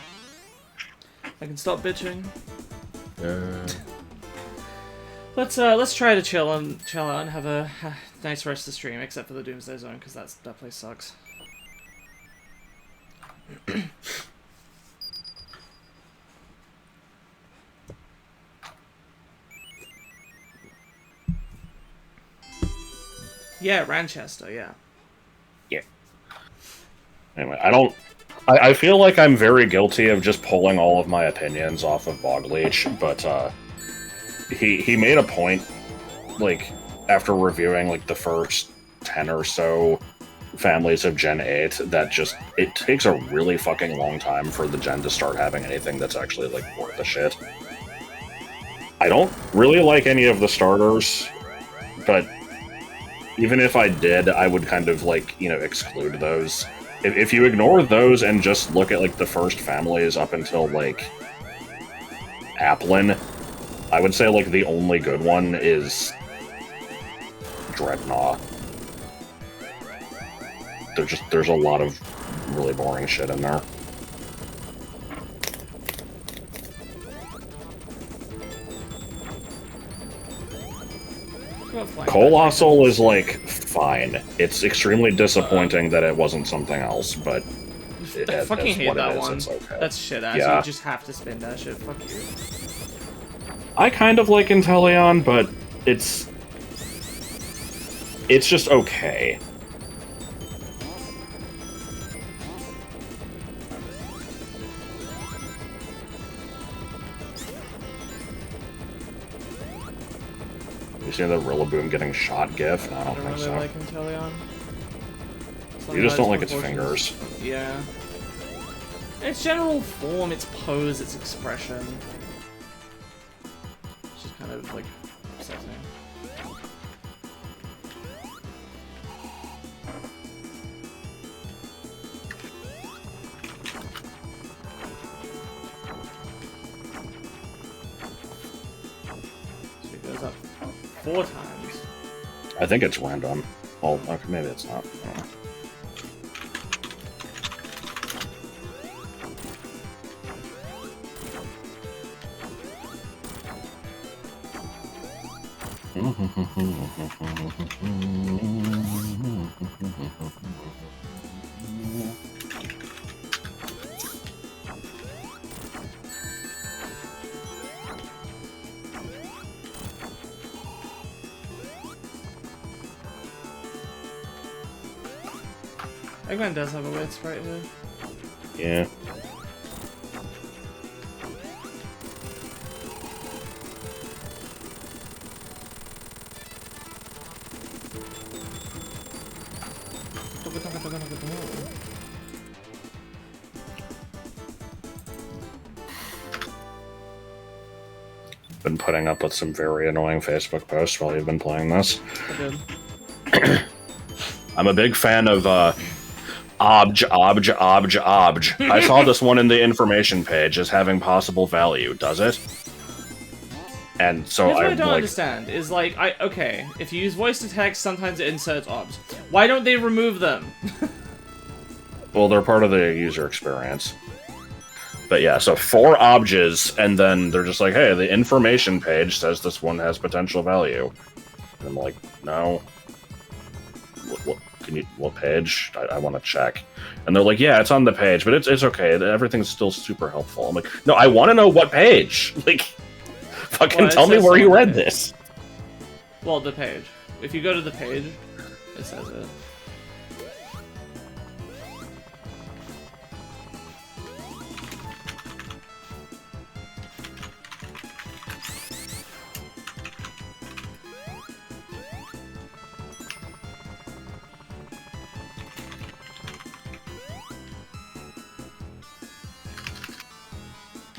I can stop bitching. Let's try to chill out and have a nice rest of the stream, except for the Doomsday Zone, because that place sucks. Yeah, Ranchester, yeah. Yeah. Anyway, I feel like I'm very guilty of just pulling all of my opinions off of Bogleach, but he made a point, like, after reviewing like the first 10 or so families of Gen 8, that just it takes a really fucking long time for the gen to start having anything that's actually like worth a shit. I don't really like any of the starters, but even if I did, I would kind of like, you know, exclude those. If you ignore those and just look at like the first families up until like Applin, I would say like the only good one is Dreadnought. There's a lot of really boring shit in there. Colossal is like fine. It's extremely disappointing that it wasn't something else, but I fucking hate that one. It's okay. That's shit ass. Yeah. You just have to spin that shit. Fuck you. I kind of like Inteleon, but it's just okay. You see the Rillaboom getting shot gif? No, I don't think really so. Like Inteleon. You just don't like its fingers. Yeah. Its general form, its pose, its expression. It's just kind of like upsetting. So it goes up 4 times. I think it's random. Well, okay, maybe it's not. Eggman does have a weird sprite here. Yeah. Been putting up with some very annoying Facebook posts while you've been playing this. I did. I'm a big fan of Obj. I saw this one in the information page as having possible value. Does it? And so Here's what I I'm don't like, understand is like okay, if you use voice to text, sometimes it inserts obs. Why don't they remove them? well, they're part of the user experience. But yeah, so 4 objes, and then they're just like, hey, the information page says this one has potential value. And I'm like, no. What page? I want to check. And they're like, yeah, it's on the page, but it's okay. Everything's still super helpful. I'm like, no, I want to know what page. Like, fucking tell me where you read this. Well, the page. If you go to the page, it says it.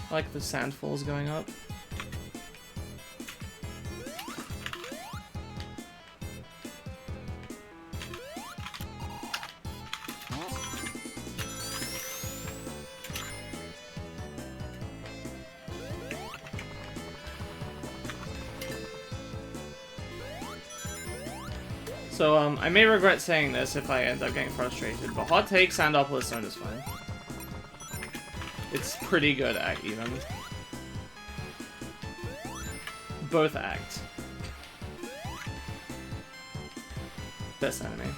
I like the sandfalls going up. So, I may regret saying this if I end up getting frustrated, but hot take, Sandopolis Zone is fine. It's pretty good at even. Both act. Best enemy.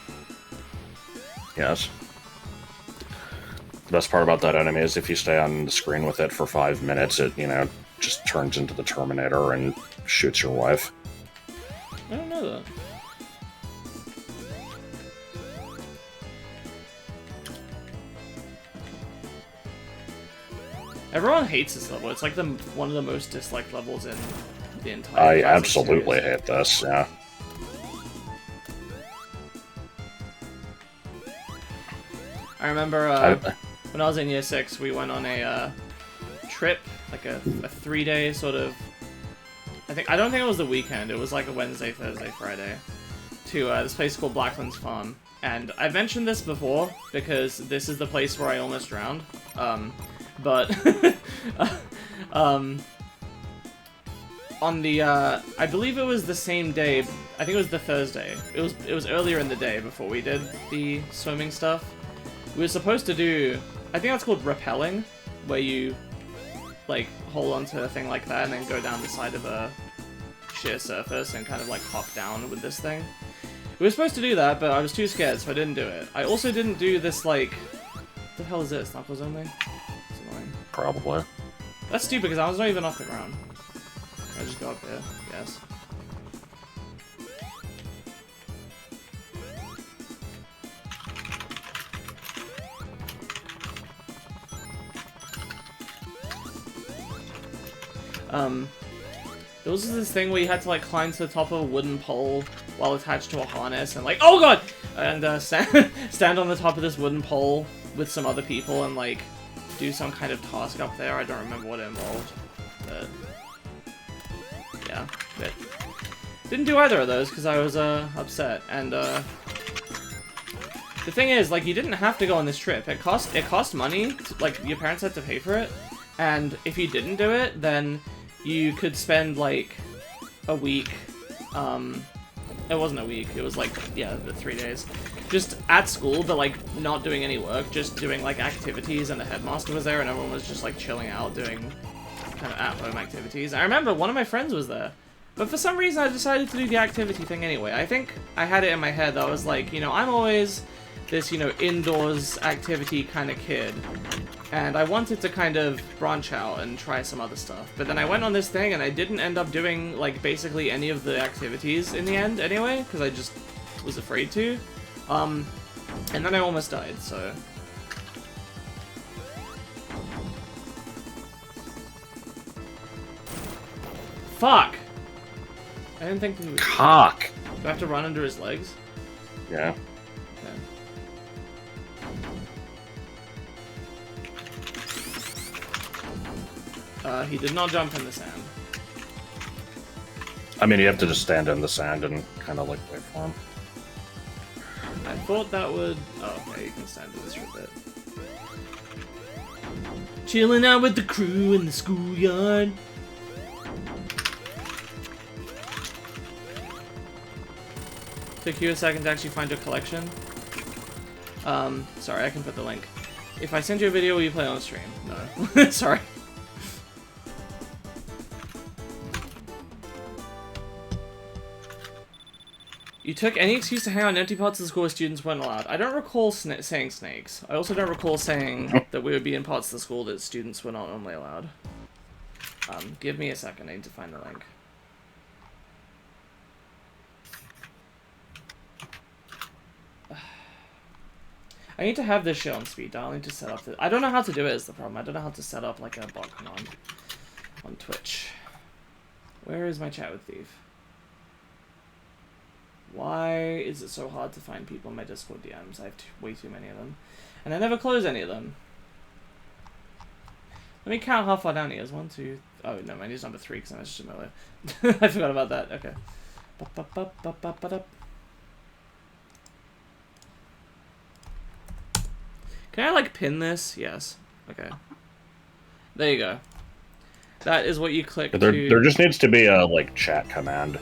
Yes. The best part about that enemy is if you stay on the screen with it for 5 minutes, it, just turns into the Terminator and shoots your wife. I don't know that. Everyone hates this level. It's like one of the most disliked levels in the entire I Classic absolutely series. hate this, yeah. I remember when I was in year 6, we went on a trip, like a 3-day sort of. I don't think it was the weekend. It was like a Wednesday, Thursday, Friday, to this place called Blacklands Farm. And I've mentioned this before because this is the place where I almost drowned. But on the I believe it was the same day. I think it was the Thursday. It was earlier in the day before we did the swimming stuff. We were supposed to do, I think that's called rappelling, where you like hold onto a thing like that and then go down the side of a sheer surface and kind of like hop down with this thing. We were supposed to do that, but I was too scared, so I didn't do it. I also didn't do this like, what the hell is this? Knuckles only? It's annoying. Probably. That's stupid because I was not even off the ground. I just got up here. Yes. There was this thing where you had to like climb to the top of a wooden pole while attached to a harness and like, oh god! And stand on the top of this wooden pole with some other people and like do some kind of task up there. I don't remember what it involved, but yeah, but didn't do either of those because I was upset. And the thing is, like, you didn't have to go on this trip. It cost money. Like, your parents had to pay for it, and if you didn't do it, then you could spend like a week. It wasn't a week. It was like, yeah, the 3 days. Just at school, but like not doing any work, just doing like activities, and the headmaster was there and everyone was just like chilling out doing kind of at-home activities. I remember one of my friends was there, but for some reason I decided to do the activity thing anyway. I think I had it in my head that I was like, I'm always this, indoors activity kind of kid, and I wanted to kind of branch out and try some other stuff. But then I went on this thing and I didn't end up doing like basically any of the activities in the end anyway, because I just was afraid to. And then I almost died, so... Fuck! I didn't think he would... Cock! Do I have to run under his legs? Yeah. Okay. He did not jump in the sand. I mean, you have to just stand in the sand and kind of like wait for him. I thought that would... Oh, okay, you can stand in this for a bit. Chilling out with the crew in the schoolyard. Took you a second to actually find your collection. Sorry, I can put the link. If I send you a video, will you play on stream? No. Sorry. You took any excuse to hang out in empty parts of the school where students weren't allowed. I don't recall saying snakes. I also don't recall saying that we would be in parts of the school that students were not normally allowed. Give me a second. I need to find the link. I need to have this shit on speed dial. I need to set up the... I don't know how to do it is the problem. I don't know how to set up like a bot command on Twitch. Where is my chat with Thief? Why is it so hard to find people in my Discord DMs? I have way too many of them. And I never close any of them. Let me count how far down he is. 1, 2... Oh, no, mine is number 3 because I messaged him earlier. I forgot about that. Okay. Can I, like, pin this? Yes. Okay. There you go. That is what you click There to... just needs to be a, like, chat command.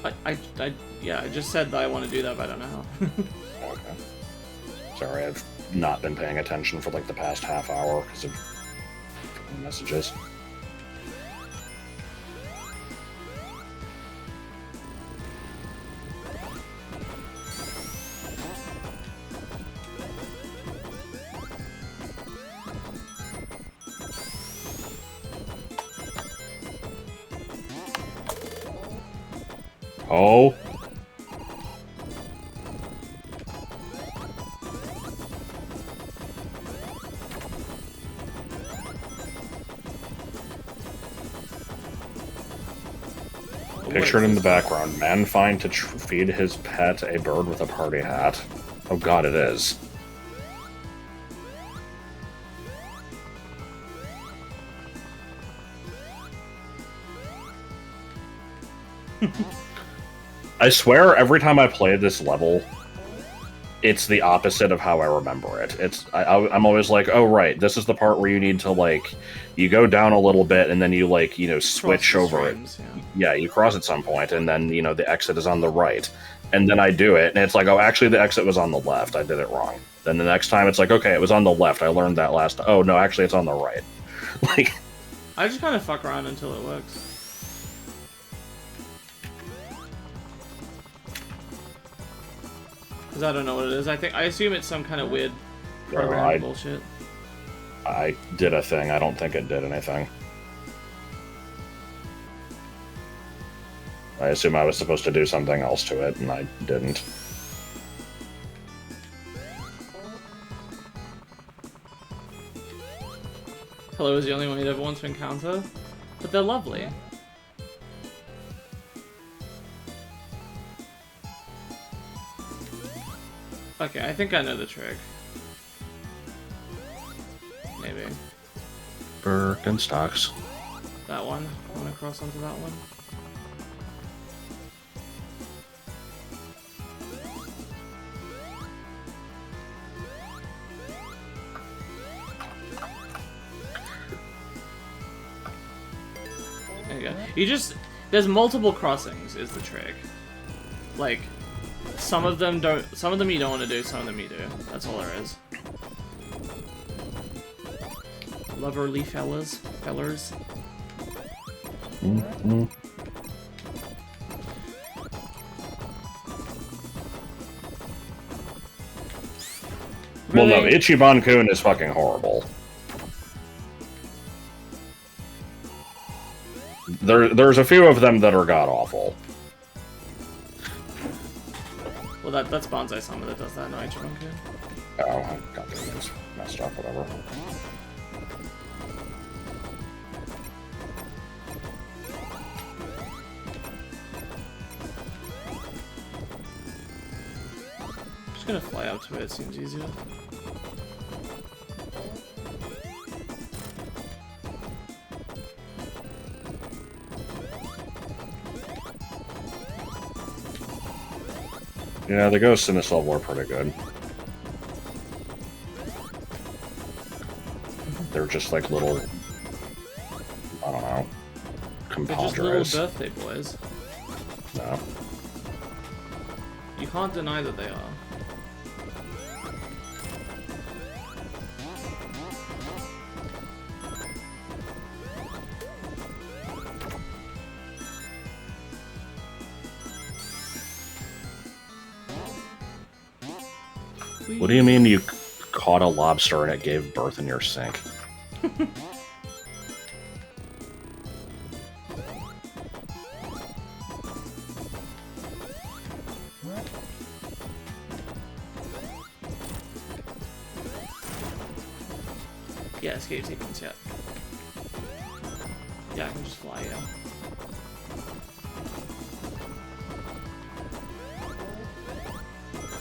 Yeah, I just said that I want to do that, but I don't know how. Okay. Sorry, I've not been paying attention for, like, the past half hour because of messages. Oh. Pictured in the background, man finds to feed his pet a bird with a party hat. Oh god, it is. I swear, every time I play this level, it's the opposite of how I remember it. I'm always like, oh right, this is the part where you need to like, you go down a little bit and then you like, you know, switch over it. Yeah, you cross at some point and then, you know, the exit is on the right. And then I do it and it's like, oh, actually the exit was on the left. I did it wrong. Then the next time it's like, okay, it was on the left. I learned that last. Oh no, actually it's on the right. Like, I just kind of fuck around until it works. Because I don't know what it is. I assume it's some kind of weird program bullshit. I did a thing. I don't think it did anything. I assume I was supposed to do something else to it, and I didn't. Hello is the only one you'd ever want to encounter, but they're lovely. Okay, I think I know the trick. Maybe. Birkenstocks. That one. I want to cross onto that one. There you go. You just... There's multiple crossings is the trick. Like... Some of them you don't want to do, some of them you do. That's all there is. Loverly fellers. Mm-hmm. Really? Well, no, Ichiban-kun is fucking horrible. There's a few of them that are god-awful. Well, that's Bonsai Sama that does that, no Ichiban-kun. Oh, I got the names messed up, whatever. I'm just gonna fly up to it seems easier. Yeah, the ghosts in this level are pretty good. They're just like little, I don't know, compadres. They're just little birthday boys. No. You can't deny that they are. What do you mean you caught a lobster and it gave birth in your sink? Yeah, escape sequence, yeah. Yeah, I can just fly, yeah.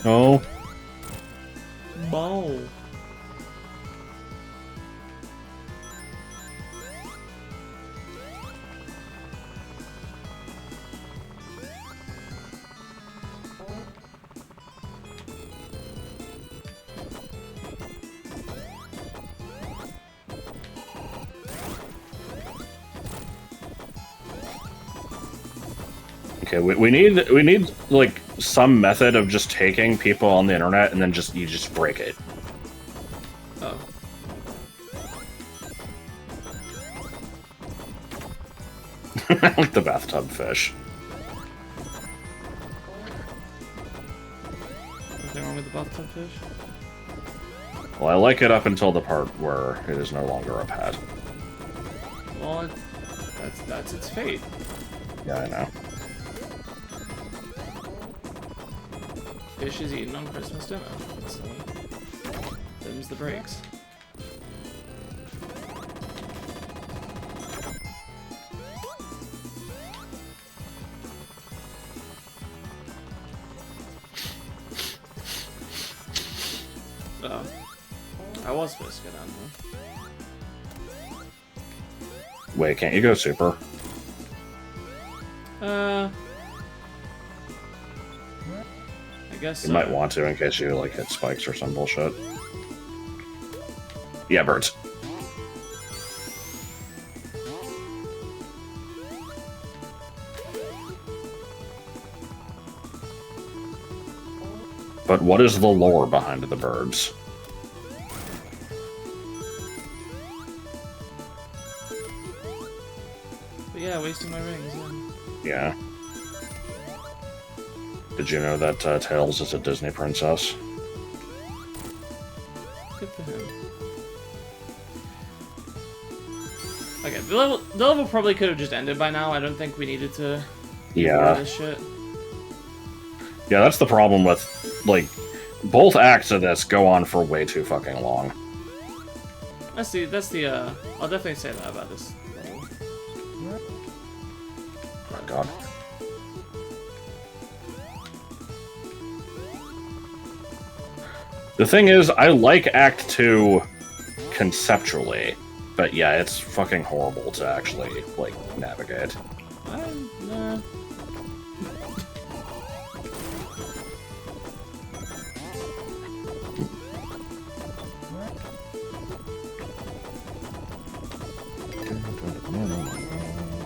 Oh. Bow. Okay, we need like some method of just taking people on the internet and then you just break it. Oh. I like the bathtub fish. Nothing wrong with the bathtub fish? Well, I like it up until the part where it is no longer a pet. Well, that's its fate. Yeah, I know. Fish is eaten on Christmas dinner. So, them's the breaks. Oh. I was supposed to go down there. Wait, can't you go super? I guess You so. might want to in case you like hit spikes or some bullshit. Yeah, birds. But what is the lore behind the birds? But yeah, wasting my rings. Yeah. Did you know that Tails is a Disney princess? Good for him. Okay, the level probably could have just ended by now. I don't think we needed to do this shit. Yeah, that's the problem with, like, both acts of this go on for way too fucking long. That's the, I'll definitely say that about this level. Oh my god. The thing is, I like Act 2 conceptually, but yeah, it's fucking horrible to actually, like, navigate. Nah.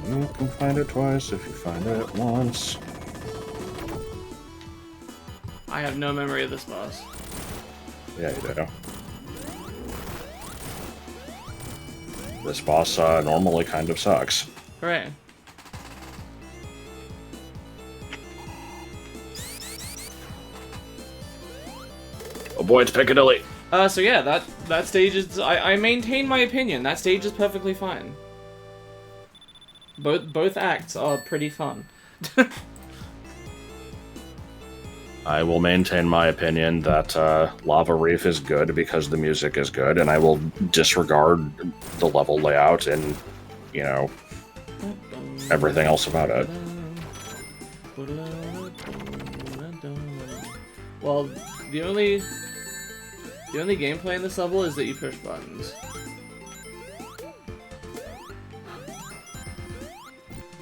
You can find it twice if you find it once. I have no memory of this boss. Yeah, you do. This boss normally kind of sucks. Hooray. Oh boy, it's Piccadilly. So yeah, that stage is, I maintain my opinion. That stage is perfectly fine. Both acts are pretty fun. I will maintain my opinion that Lava Reef is good because the music is good, and I will disregard the level layout and, you know, everything else about it. Well, the only gameplay in this level is that you push buttons.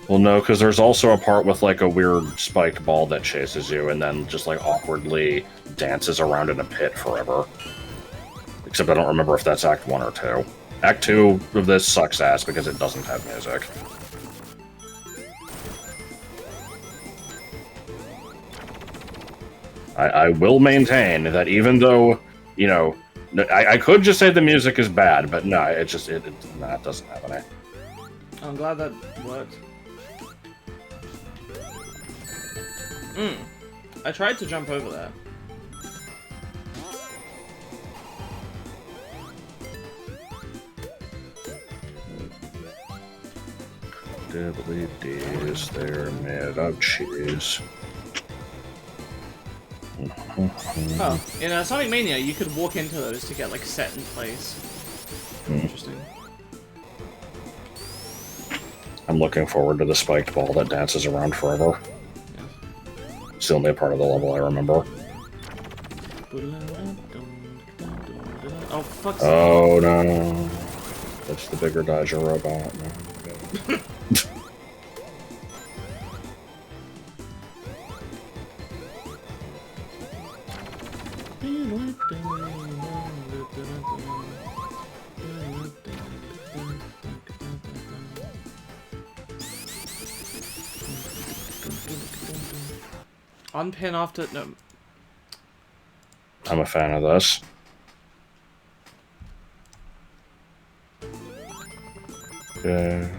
Well, no, because there's also a part with, like, a weird spiked ball that chases you and then just, like, awkwardly dances around in a pit forever. Except I don't remember if that's Act 1 or 2. Act 2 of this sucks ass because it doesn't have music. I will maintain that even though, you know, I could just say the music is bad, but no, it doesn't have any. I'm glad that worked. I tried to jump over that. Dibbly dees, they're made of cheese. Oh, in Sonic Mania, you could walk into those to get, like, set in place. Interesting. I'm looking forward to the spiked ball that dances around forever. Yeah. It's the only part of the level I remember. Oh, fuck's Oh no. That's the bigger Dodger robot. No. Unpin after... No. I'm a fan of this. Okay.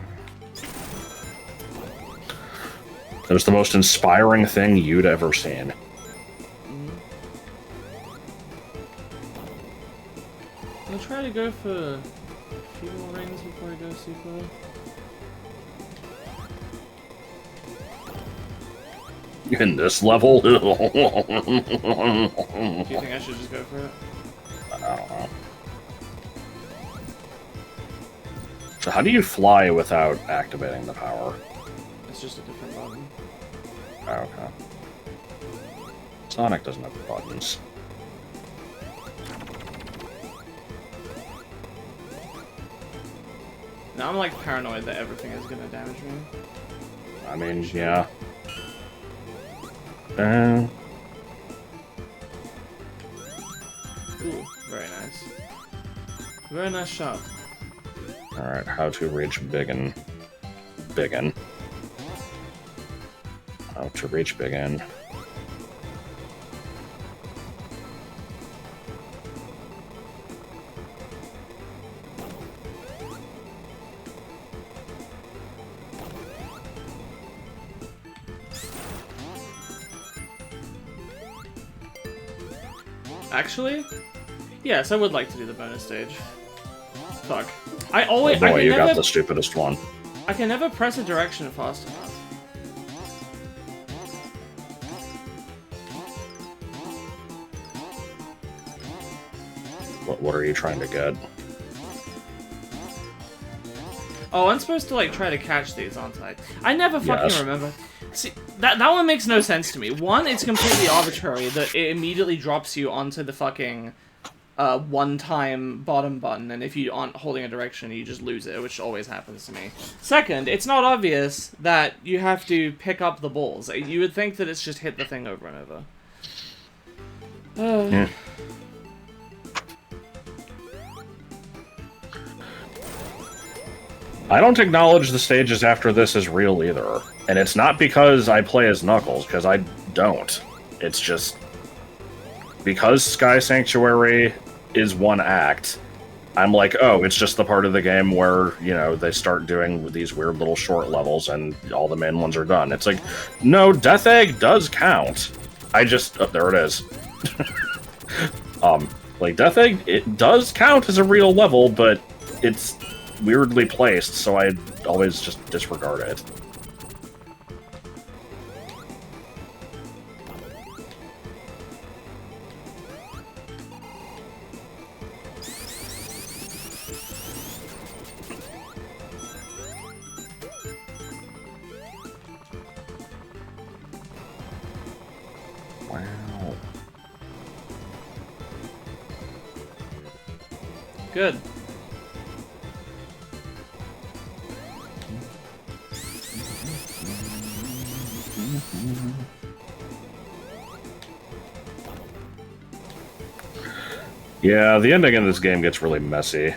It was the most inspiring thing you'd ever seen. I'll try to go for a few more rings before I go super. In this level? Do you think I should just go for it? I don't know. So how do you fly without activating the power? It's just a different button. Oh, okay. Sonic doesn't have buttons. Now I'm like paranoid that everything is gonna damage me. I mean, yeah. Ooh, very nice. Very nice shot. Alright, how to reach Biggin. Biggin. How to reach Biggin. Actually, yes, I would like to do the bonus stage. Fuck. I always. Oh boy, I can you never, got the stupidest one. I can never press a direction fast enough. What are you trying to get? Oh, I'm supposed to like try to catch these, aren't I? I never fucking Yes. remember. See, that one makes no sense to me. One, it's completely arbitrary that it immediately drops you onto the fucking one-time bottom button, and if you aren't holding a direction, you just lose it, which always happens to me. Second, it's not obvious that you have to pick up the balls. You would think that it's just hit the thing over and over. Yeah. I don't acknowledge the stages after this as real either. And it's not because I play as Knuckles, because I don't. It's just... because Sky Sanctuary is one act, I'm like, oh, it's just the part of the game where, you know, they start doing these weird little short levels and all the main ones are done. It's like, no, Death Egg does count. I just... oh, there it is. Like, Death Egg, it does count as a real level, but it's weirdly placed, so I always just disregard it. Wow. Good. Yeah, the ending in this game gets really messy.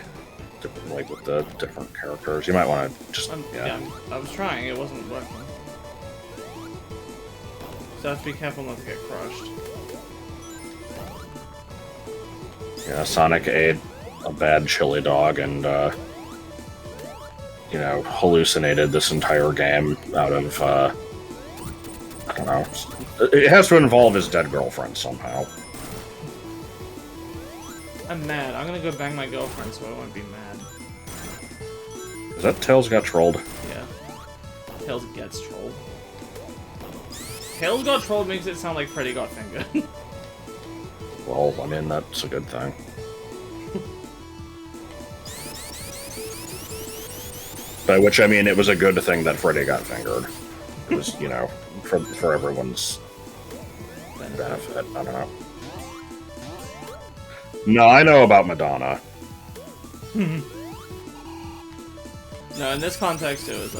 Like, with the different characters. You might want to just... Yeah, I was trying, it wasn't working. So I have to be careful not to get crushed. Yeah, Sonic ate a bad chili dog and, you know, hallucinated this entire game out of, I don't know. It has to involve his dead girlfriend somehow. I'm mad. I'm gonna go bang my girlfriend so I won't be mad. Is that Tails got trolled? Yeah. Tails gets trolled. Tails got trolled makes it sound like Freddy got fingered. Well, I mean, that's a good thing. By which I mean it was a good thing that Freddy got fingered. It was, you know, for everyone's benefit. I don't know. No, I know about Madonna. No, in this context it was,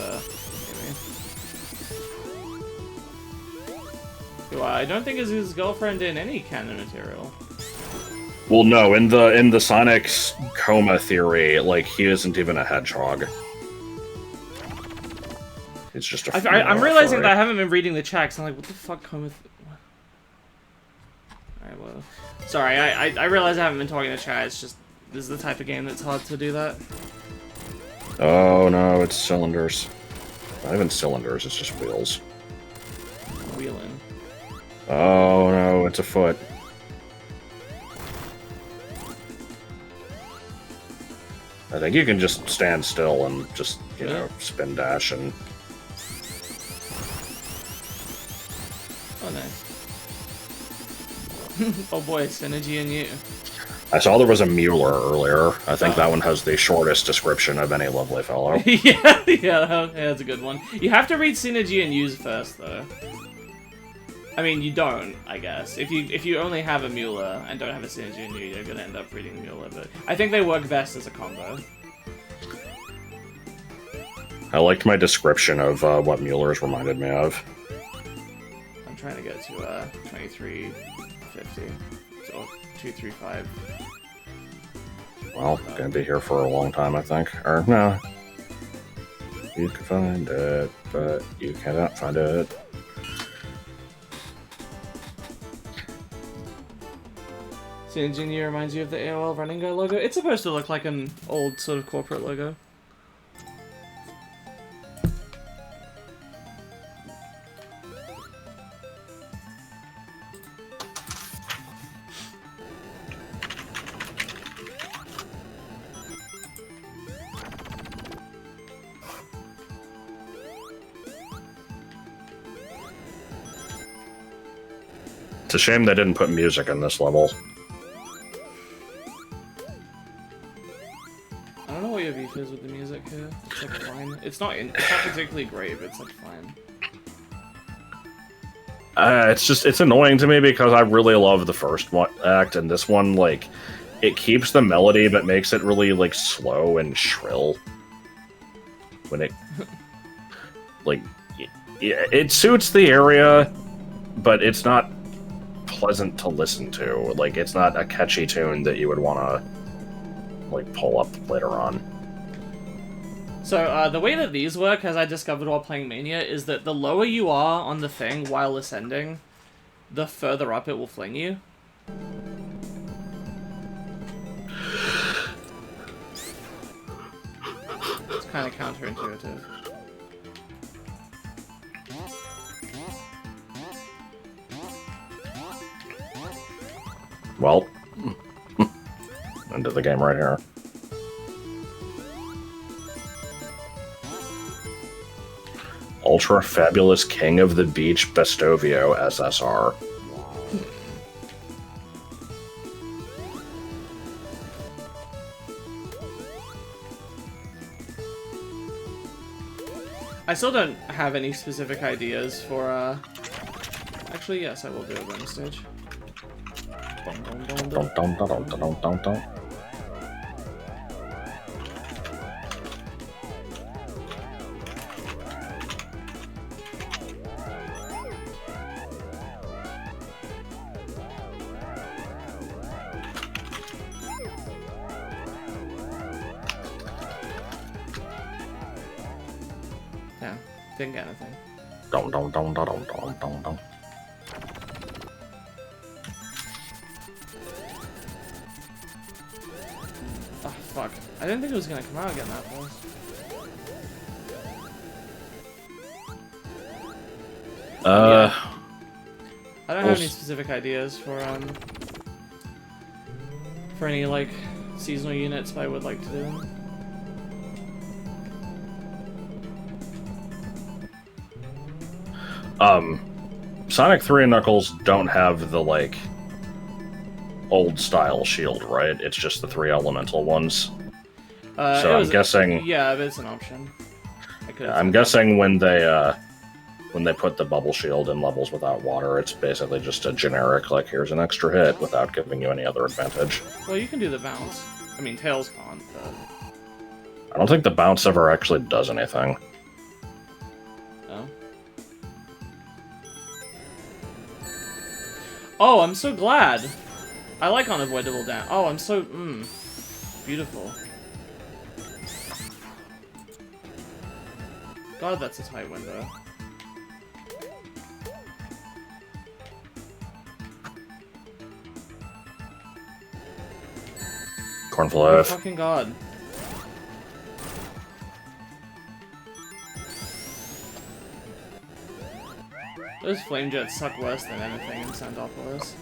who I don't think is his girlfriend in any canon material. Well, no, in the Sonic's coma theory, like, he isn't even a hedgehog. It's just a... I'm realizing that I haven't been reading the chat, 'cause I'm like, what the fuck coma... Alright, well... Sorry, I realize I haven't been talking to chat, it's just... This is the type of game that's hard to do that. Oh, no, it's cylinders. Not even cylinders, it's just wheels. Wheeling. Oh, no, it's a foot. I think you can just stand still and just, you know, spin dash and... Oh, nice. Oh boy, synergy and you. I saw there was a Mueller earlier. I think that one has the shortest description of any lovely fellow. yeah, that's a good one. You have to read synergy and use first, though. I mean, you don't, I guess. If you only have a Mueller and don't have a synergy and you, you're gonna end up reading Mueller, but I think they work best as a combo. I liked my description of what Mueller's reminded me of. I'm trying to get to 2350 or 235. Well, gonna be here for a long time, I think. Or no, you can find it, but you cannot find it. Synergy and you reminds you of the AOL Running Guy logo. It's supposed to look like an old sort of corporate logo. It's a shame they didn't put music in this level. I don't know what your beef is with the music here. It's like fine. It's not particularly great, but it's like fine. It's annoying to me because I really love the first act, and this one, like, it keeps the melody but makes it really, like, slow and shrill. When it, like, it suits the area, but it's not pleasant to listen to. Like, it's not a catchy tune that you would want to, like, pull up later on. So, the way that these work, as I discovered while playing Mania, is that the lower you are on the thing while ascending, the further up it will fling you. It's kind of counterintuitive. Well, into the game right here. Ultra Fabulous King of the Beach Bestovio SSR. I still don't have any specific ideas for, Actually, yes, I will do a bonus stage. Dun, dun, dun, dun, dun, dun, dun. Yeah, didn't get anything. Dun, dun, dun, dun, dun, dun, dun, dun. Oh, fuck. I didn't think it was gonna come out again that fast. Yeah. I don't have any specific ideas for any, like, seasonal units, but I would like to do them. Sonic 3 and Knuckles don't have the, like, old-style shield, right? It's just the 3 elemental ones. So I'm guessing... Yeah, but it's an option. I'm guessing when they put the bubble shield in levels without water, it's basically just a generic, like, here's an extra hit without giving you any other advantage. Well, you can do the bounce. I mean, Tails can't, but... I don't think the bounce ever actually does anything. Oh. Oh, I'm so glad! I like unavoidable damage. Oh, I'm so... Beautiful. God, that's a tight window. Cornflow. Oh, fucking God. Those flame jets suck worse than anything in Sandopolis.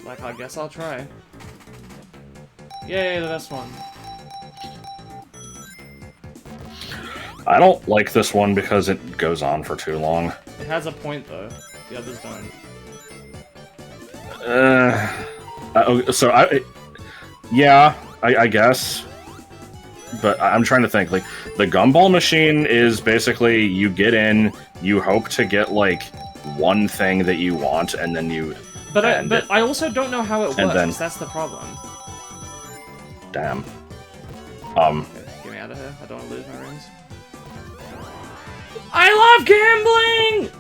Like, I guess I'll try. Yay, the best one. I don't like this one because it goes on for too long. It has a point, though. The others don't. Yeah, I guess. But I'm trying to think. Like, the gumball machine is basically you get in, you hope to get, like, one thing that you want, and then you... But I also don't know how it works. Then, that's the problem. Damn. Okay, get me out of here. I don't want to lose my rings. I love gambling!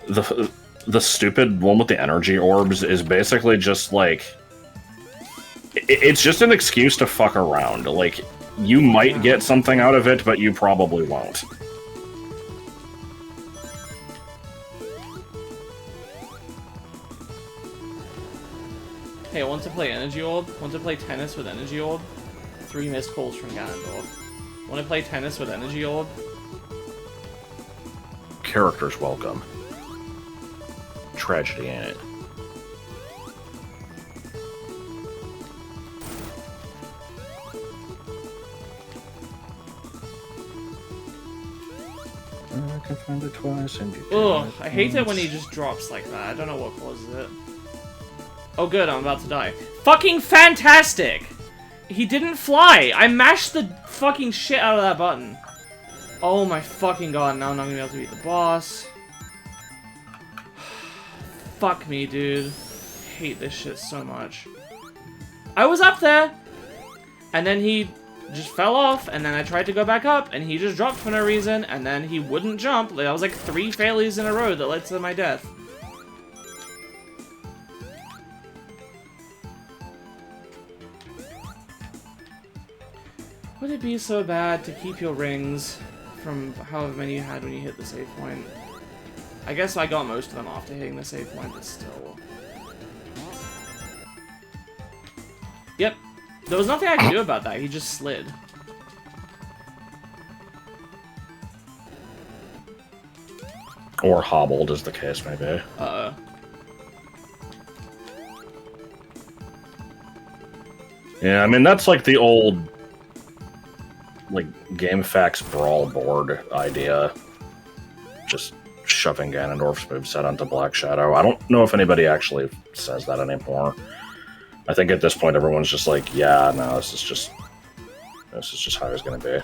Yeah. The stupid one with the energy orbs is basically just, like... It's just an excuse to fuck around. Like, you might get something out of it, but you probably won't. Hey, I want to play Energy Orb. Want to play tennis with Energy Orb? 3 missed calls from Ganondorf. Want to play tennis with Energy Orb? Characters welcome. Tragedy, ain't it? I can find it twice and you ugh, I hate it when he just drops like that. I don't know what causes it. Oh good, I'm about to die. Fucking fantastic! He didn't fly! I mashed the fucking shit out of that button. Oh my fucking god, now I'm not gonna be able to beat the boss. Fuck me, dude. I hate this shit so much. I was up there! And then he just fell off, and then I tried to go back up, and he just dropped for no reason, and then he wouldn't jump. That was like 3 failures in a row that led to my death. Would it be so bad to keep your rings from however many you had when you hit the save point? I guess I got most of them after hitting the save point, but still. Yep. There was nothing I could do about that, he just slid. Or hobbled, as the case may be. Uh-oh. Yeah, I mean, that's like the old, like, GameFAQs Brawl board idea. Just shoving Ganondorf's moveset onto Black Shadow. I don't know if anybody actually says that anymore. I think at this point everyone's just like, yeah, no, this is just how it's gonna be.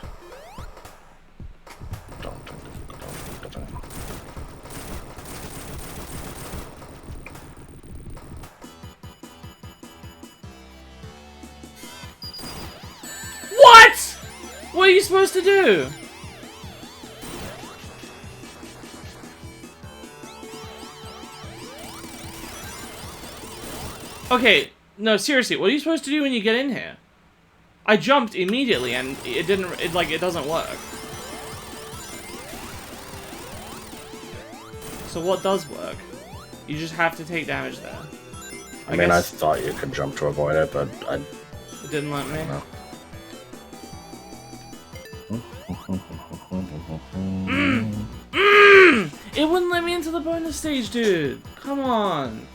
What? What are you supposed to do? Okay, no, seriously, what are you supposed to do when you get in here? I jumped immediately and it doesn't work. So what does work? You just have to take damage there. I mean, I thought you could jump to avoid it, but it didn't let me. No. It wouldn't let me into the bonus stage, dude. Come on.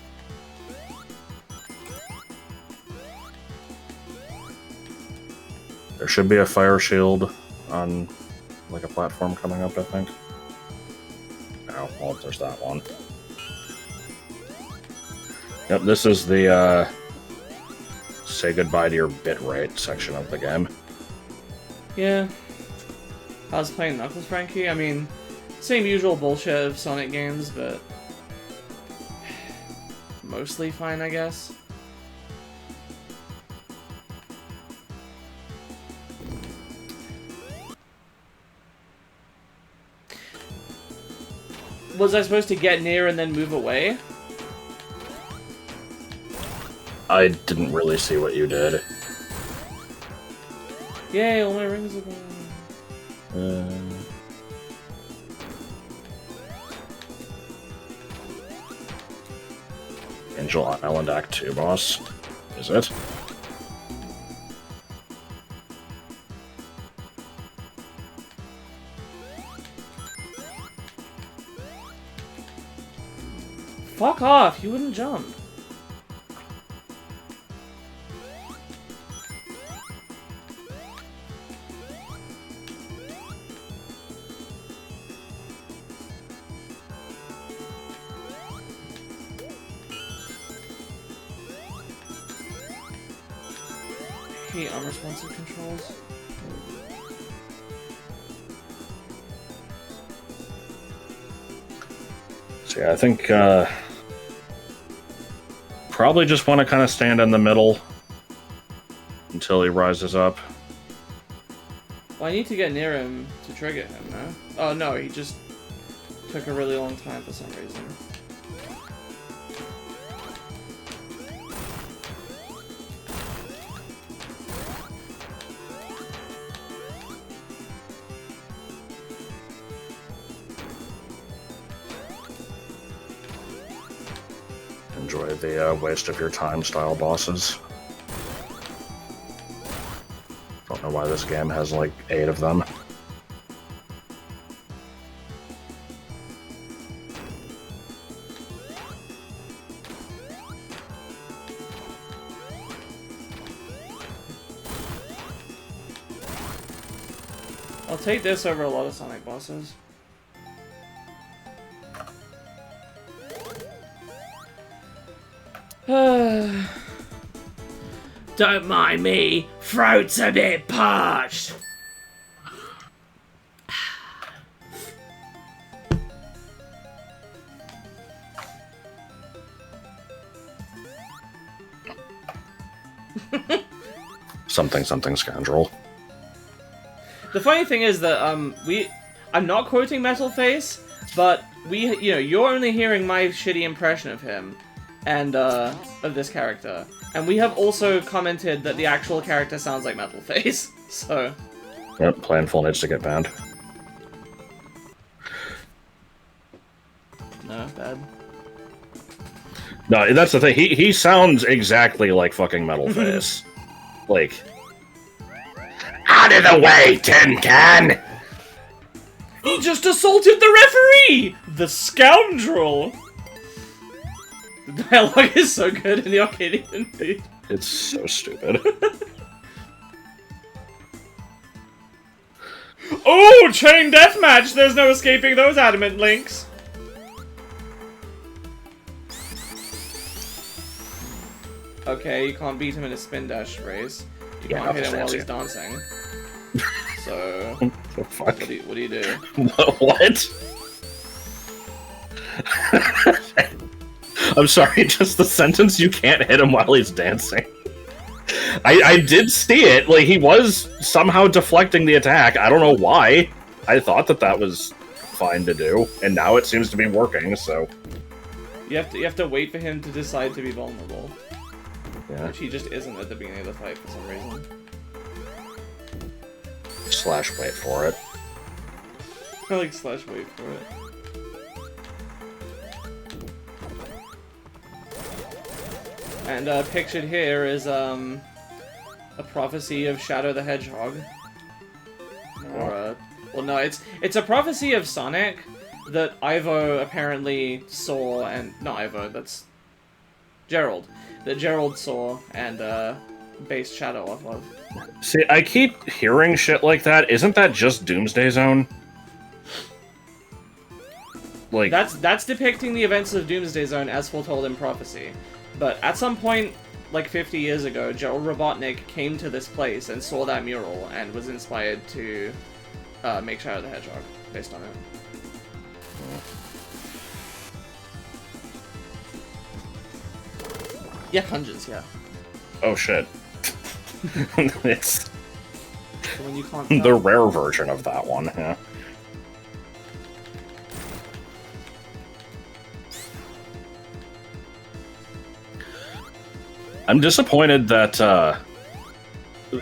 There should be a fire shield on, like, a platform coming up, I think. Oh, well, there's that one. Yep, this is the, say goodbye to your bitrate section of the game. Yeah. I was playing Knuckles Frankie. I mean, same usual bullshit of Sonic games, but mostly fine, I guess. Was I supposed to get near and then move away? I didn't really see what you did. Yay, all my rings are gone. Angel Island Act 2 boss. Is it? Fuck off, you wouldn't jump. hate unresponsive controls. So yeah, I think probably just want to kind of stand in the middle until he rises up. Well, I need to get near him to trigger him, no? Oh no, he just took a really long time for some reason. Enjoy the waste of your time style bosses. Don't know why this game has like 8 of them. I'll take this over a lot of Sonic bosses. Don't mind me, throat's a bit parched. Something scoundrel. The funny thing is that I'm not quoting Metal Face, but you're only hearing my shitty impression of him and of this character. And we have also commented that the actual character sounds like Metal Face, so... Yep, Planful needs to get banned. No, bad. No, that's the thing. He sounds exactly like fucking Metal Face. Like... Out of the way, Tin Can! He just assaulted the referee! The scoundrel! The dialogue is so good in the Arcadian page. It's so stupid. Oh, chain deathmatch! There's no escaping those adamant links. Okay, you can't beat him in a spin dash race. You can't hit him while he's dancing. So, what do you do? What? I'm sorry, just the sentence, you can't hit him while he's dancing. I did see it, like, he was somehow deflecting the attack. I don't know why. I thought that was fine to do, and now it seems to be working, so... You have to wait for him to decide to be vulnerable. Yeah. Which he just isn't at the beginning of the fight for some reason. Slash wait for it. I like slash wait for it. And pictured here is a prophecy of Shadow the Hedgehog. Or well, no, it's a prophecy of Sonic that Ivo apparently saw, and not Ivo, that's Gerald. That Gerald saw and based Shadow off of. See, I keep hearing shit like that. Isn't that just Doomsday Zone? Like that's depicting the events of Doomsday Zone as foretold in prophecy. But at some point, like 50 years ago, Gerald Robotnik came to this place and saw that mural and was inspired to make Shadow the Hedgehog based on it. Yeah, hundreds, yeah. Oh shit. It's So when you can't the rare version of that one, yeah. I'm disappointed that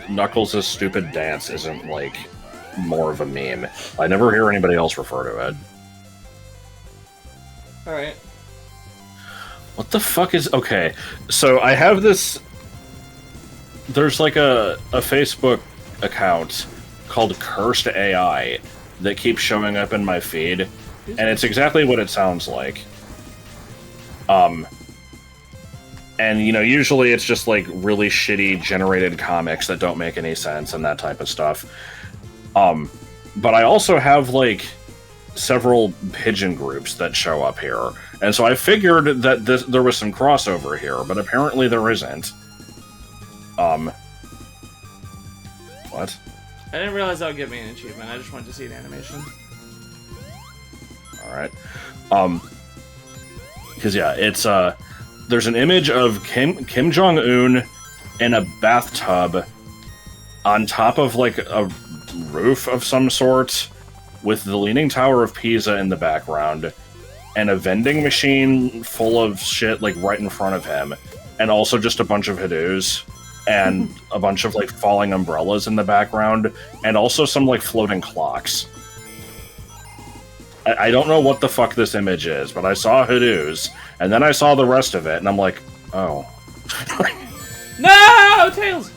Knuckles' stupid dance isn't, like, more of a meme. I never hear anybody else refer to it. Alright. What the fuck is... Okay, so I have this... There's, like, a Facebook account called Cursed AI that keeps showing up in my feed, and it's exactly what it sounds like. And, you know, usually it's just, like, really shitty generated comics that don't make any sense and that type of stuff. But I also have, like, several pigeon groups that show up here. And so I figured that there was some crossover here, but apparently there isn't. I didn't realize that would give me an achievement. I just wanted to see the animation. Alright. Because, yeah, it's, there's an image of Kim Jong-un in a bathtub on top of, like, a roof of some sort with the Leaning Tower of Pisa in the background and a vending machine full of shit, like, right in front of him. And also just a bunch of Hadoos and a bunch of, like, falling umbrellas in the background and also some, like, floating clocks. I don't know what the fuck this image is, but I saw Hadoos, and then I saw the rest of it, and I'm like, oh. No! Tails!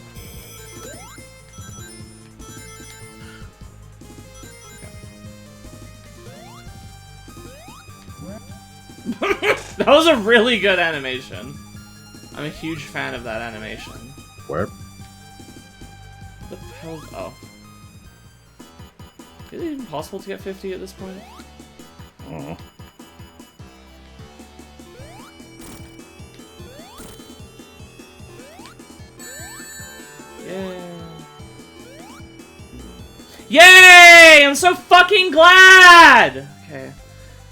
That was a really good animation. I'm a huge fan of that animation. Where? What the hell? Oh. Is it even possible to get 50 at this point? Mm. Yeah. Yay! I'm so fucking glad! Okay.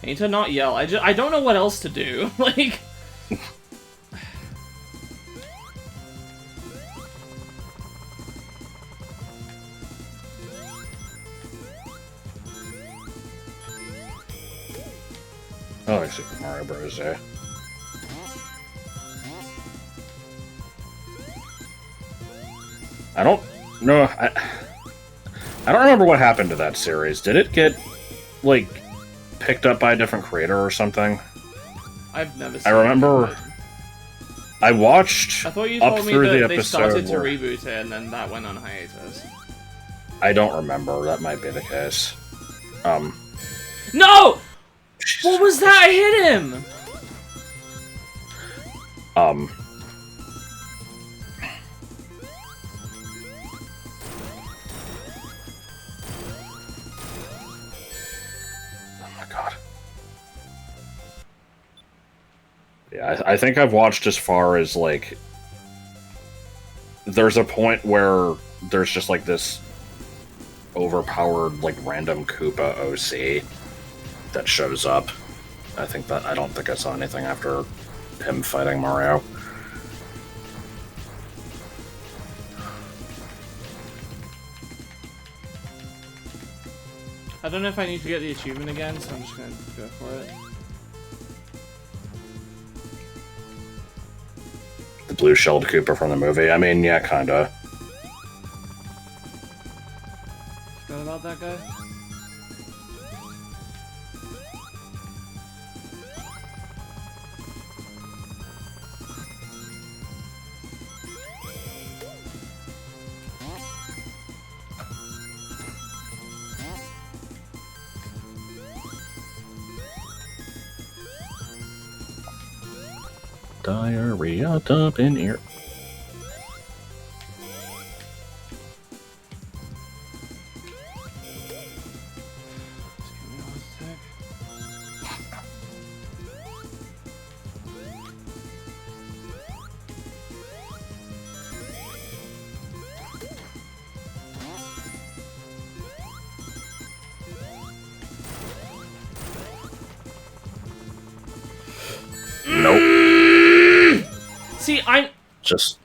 I need to not yell. I don't know what else to do. Like... I like Super Mario Bros. I don't know. I don't remember what happened to that series. Did it get, like, picked up by a different creator or something? I've never seen I remember... I watched I thought you up told me through that the they episode started to where- reboot it and then that went on hiatus. I don't remember. That might be the case. No! What was that? I hit him! Oh my god. Yeah, I think I've watched as far as, like... There's a point where there's just, like, this overpowered, like, random Koopa OC that shows up. I don't think I saw anything after him fighting Mario. I don't know if I need to get the achievement again, so I'm just gonna go for it. The blue-shelled Koopa from the movie. I mean, yeah, kinda. Forgot about that guy? Diarrhea up in here. Nope. See, I'm... Just...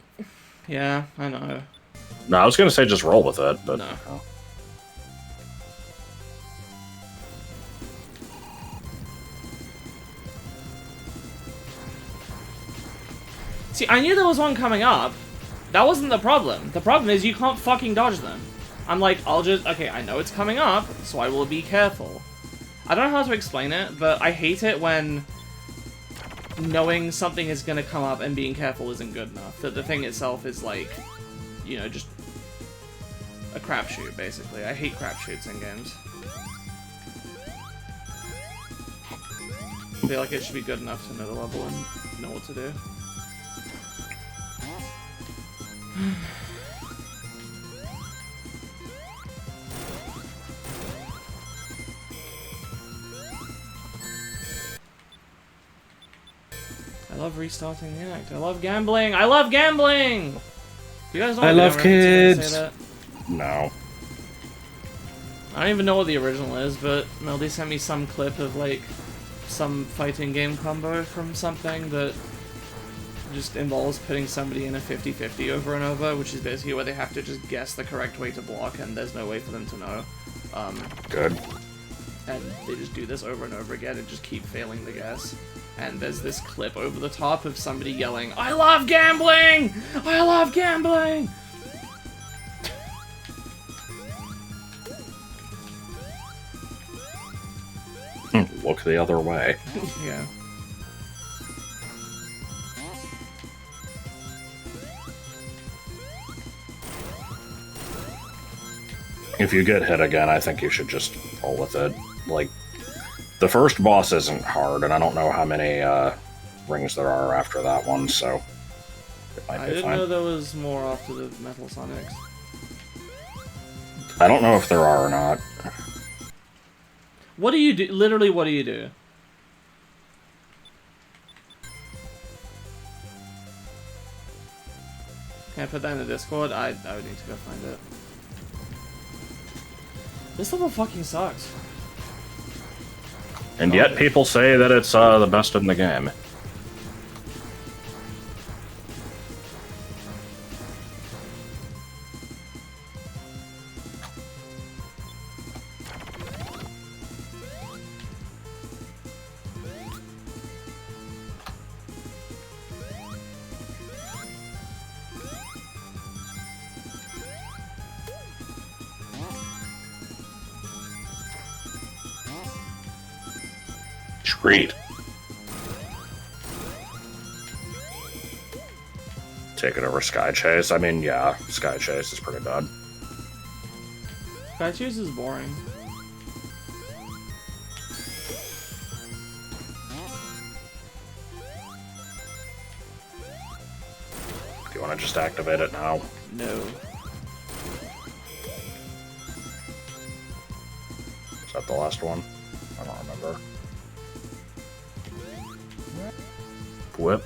Yeah, I know. No, I was gonna say just roll with it, but... No. Oh. See, I knew there was one coming up. That wasn't the problem. The problem is you can't fucking dodge them. I'm like, I'll just... Okay, I know it's coming up, so I will be careful. I don't know how to explain it, but I hate it when knowing something is going to come up and being careful isn't good enough. That the thing itself is like, you know, just a crapshoot, basically. I hate crapshoots in games. I feel like it should be good enough to know the level and know what to do. I love restarting the act. I love gambling. I love gambling. You guys know I love reference when I say kids. that? No. I don't even know what the original is, but Melody sent me some clip of, like, some fighting game combo from something that just involves putting somebody in a 50-50 over and over, which is basically where they have to just guess the correct way to block, and there's no way for them to know. Good. And they just do this over and over again and just keep failing the guess. And there's this clip over the top of somebody yelling, "I love gambling! I love gambling!" Look the other way. Yeah. If you get hit again, I think you should just roll with it. Like, the first boss isn't hard, and I don't know how many rings there are after that one, so it might be fine. I didn't know there was more after the Metal Sonics. I don't know if there are or not. What do you do? Literally, what do you do? Can I put that in the Discord? I would need to go find it. This level fucking sucks. And yet people say that it's the best in the game. Treat. Take it over Sky Chase. I mean, yeah, Sky Chase is pretty bad. Sky Chase is boring. Do you want to just activate it now? No. Is that the last one? I don't remember. Whip.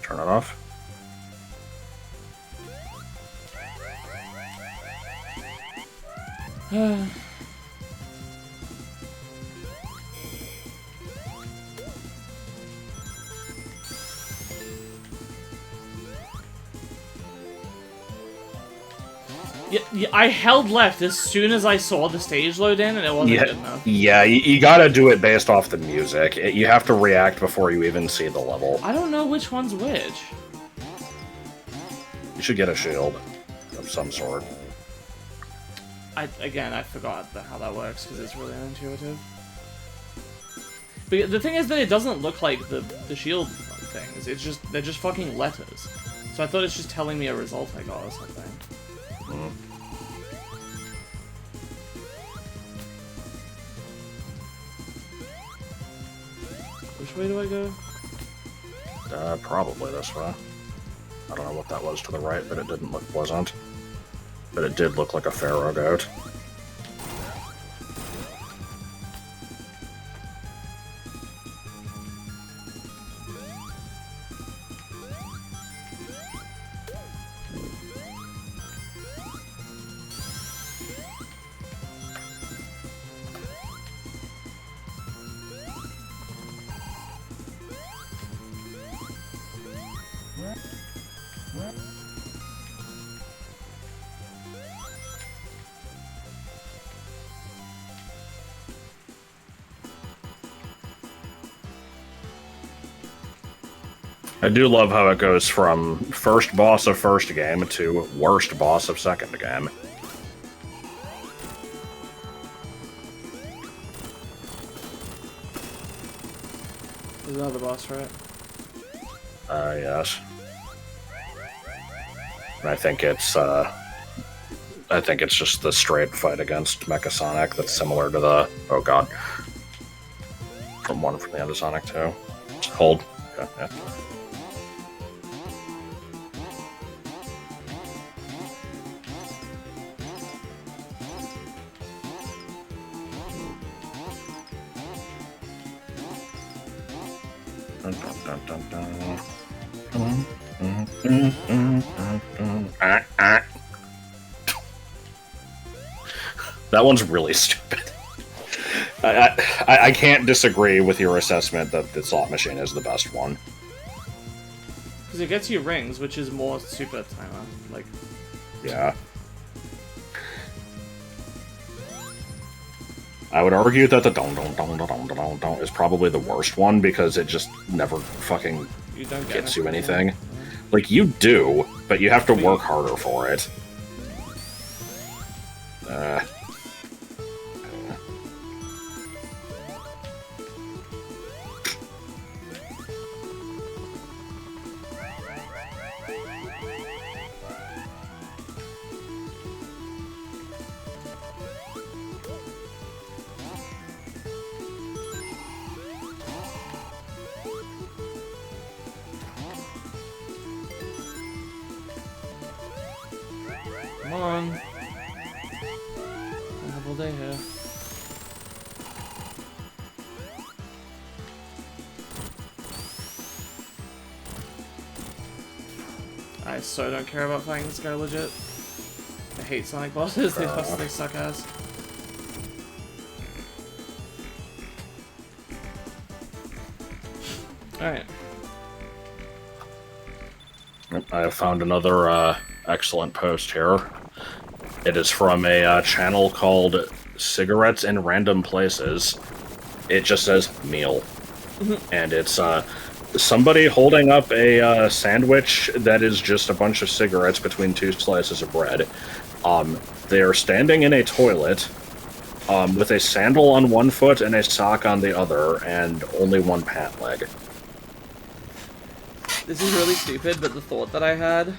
Turn it off. Yeah, I held left as soon as I saw the stage load in, and it wasn't good enough. Yeah, you gotta do it based off the music. You have to react before you even see the level. I don't know which one's which. You should get a shield of some sort. Again, I forgot how that works, because it's really unintuitive. But the thing is that it doesn't look like the shield things. It's just, they're just fucking letters. So I thought it's just telling me a result I got or something. Mm. Which way do I go? Probably this way. I don't know what that was to the right, but it didn't look pleasant. But it did look like a pharaoh goat. I do love how it goes from first boss of first game to worst boss of second game. There's another boss, right? Yes. And I think it's just the straight fight against Mecha Sonic that's similar to the, oh god, from the end of Sonic 2. Just hold. Okay, yeah. That one's really stupid. I can't disagree with your assessment that the slot machine is the best one. Because it gets you rings, which is more super timer. Like, yeah. I would argue that the don is probably the worst one because it just never fucking gets you anything. Like, you do, but you have to work harder for it. Come on. I have all day here. I so don't care about fighting this guy legit. I hate Sonic bosses, they suck ass. Alright. I have found another excellent post here. It is from a channel called Cigarettes in Random Places. It just says meal. And it's somebody holding up a sandwich that is just a bunch of cigarettes between two slices of bread. They are standing in a toilet with a sandal on one foot and a sock on the other, and only one pant leg. This is really stupid, but the thought that I had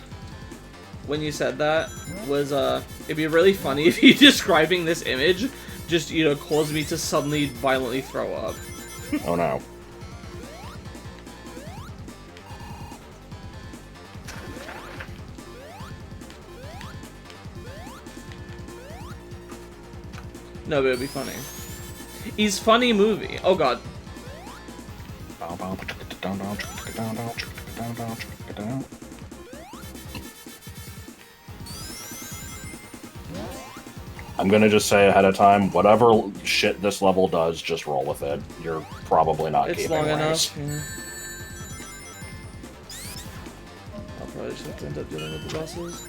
when you said that was, it'd be really funny if you describing this image just, you know, caused me to suddenly violently throw up. Oh no. No, but it'd be funny. He's funny movie. Oh god. I'm gonna just say ahead of time, whatever shit this level does, just roll with it. You're probably not keeping long ranks. enough, yeah. I'll probably just have to end up dealing with the bosses.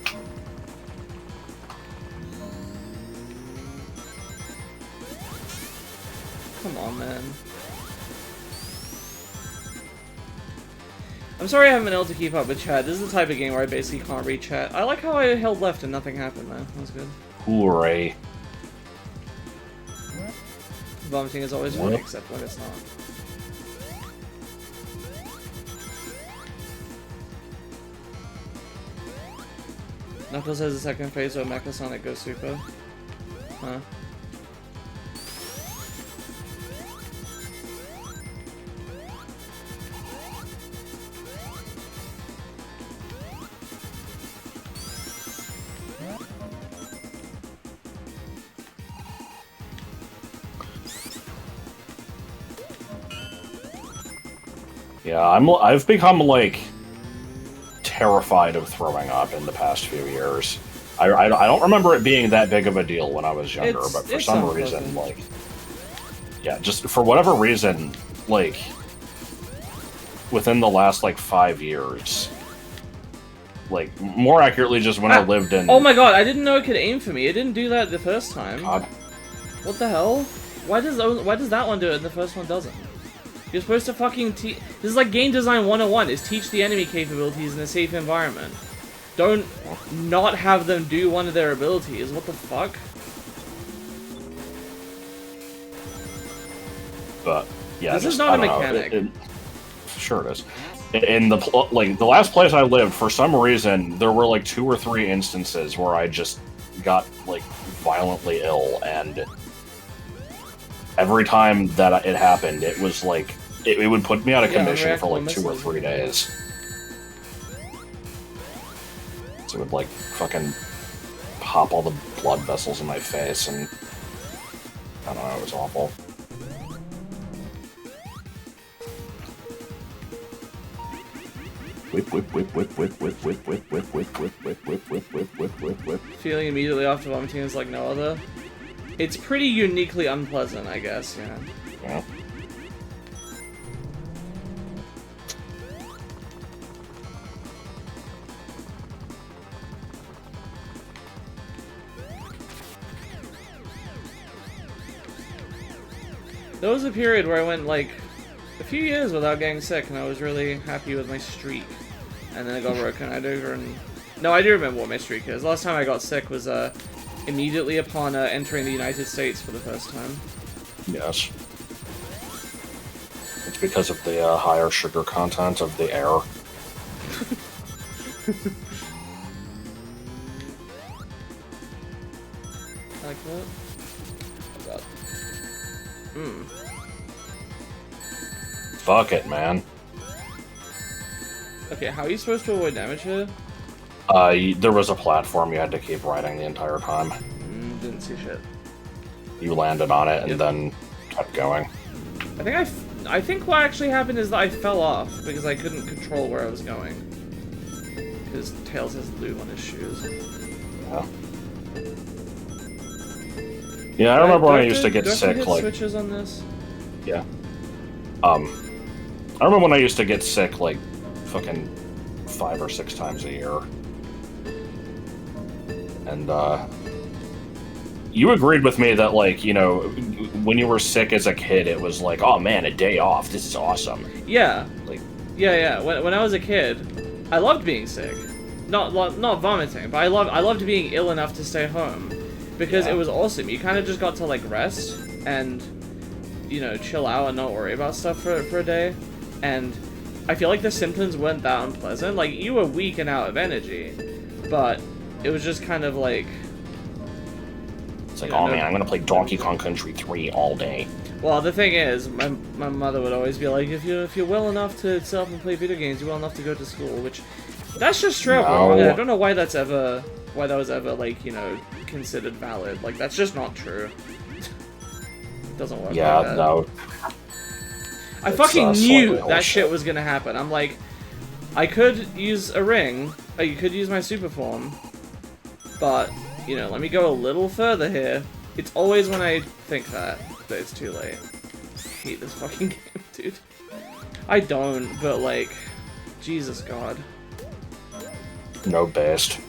Come on, man. I'm sorry I haven't been able to keep up with chat. This is the type of game where I basically can't read chat. I like how I held left and nothing happened, though. That was good. Hooray. Vomiting is always funny, except when it's not. Knuckles has a second phase where Mecha Sonic goes super. Huh? Yeah, I've become, like, terrified of throwing up in the past few years. I don't remember it being that big of a deal when I was younger, but for some reason, like... Yeah, just for whatever reason, like... Within the last, like, 5 years... Like, more accurately, just when I lived in... Oh my god, I didn't know it could aim for me. It didn't do that the first time. God. What the hell? Why does that one do it and the first one doesn't? You're supposed to fucking teach... This is like game design 101, is teach the enemy capabilities in a safe environment. Don't not have them do one of their abilities. What the fuck? But, yeah, this is not a mechanic. Sure it is. In the last place I lived, for some reason, there were like 2 or 3 instances where I just got, like, violently ill, and every time that it happened, it was like... It would put me out of commission for like 2 or 3 days. So it would like fucking pop all the blood vessels in my face, and I don't know, it was awful. Whip, whip, whip, whip, whip, whip, whip, whip, whip, whip, whip, whip, whip, whip, whip, whip, whip, whip. Feeling immediately after vomiting is like no other. It's pretty uniquely unpleasant, I guess, yeah. Yeah. There was a period where I went, like, a few years without getting sick, and I was really happy with my streak. And then it got broken. I do even... No, I do remember what my streak is. Last time I got sick was, immediately upon entering the United States for the first time. Yes. It's because of the higher sugar content of the air. Like that? Oh god. Hmm. Fuck it, man. Okay, how are you supposed to avoid damage here? There was a platform you had to keep riding the entire time. Didn't see shit. You landed on it and Yep. then kept going. I think what actually happened is that I fell off because I couldn't control where I was going. Because Tails has lube on his shoes. Yeah. Yeah, I remember when I used to get do I sick, hit like... switches on this? Yeah. I remember when I used to get sick, like, fucking 5 or 6 times a year. And, you agreed with me that, like, you know, when you were sick as a kid, it was like, oh man, a day off, this is awesome. Yeah. Like, Yeah. When I was a kid, I loved being sick. Not vomiting, but I loved being ill enough to stay home. Because Yeah. it was awesome. You kind of just got to, like, rest and, you know, chill out and not worry about stuff for a day. And I feel like the symptoms weren't that unpleasant. Like, you were weak and out of energy, but it was just kind of like... it's like, oh man, I'm gonna play Donkey Kong Country 3 all day. Well, the thing is, my mother would always be like, if you're well enough to sit up and play video games, you're well enough to go to school, which... That's just straight up wrong, and I don't know why that was ever, like, you know, considered valid. Like, that's just not true. It doesn't work Yeah, like that. no. I fucking knew slightly that horseshit. shit was gonna happen. I'm like, I could use a ring, or you could use my super form, but, you know, let me go a little further here. It's always when I think that it's too late. I hate this fucking game, dude. I don't, but, like, Jesus God. No best.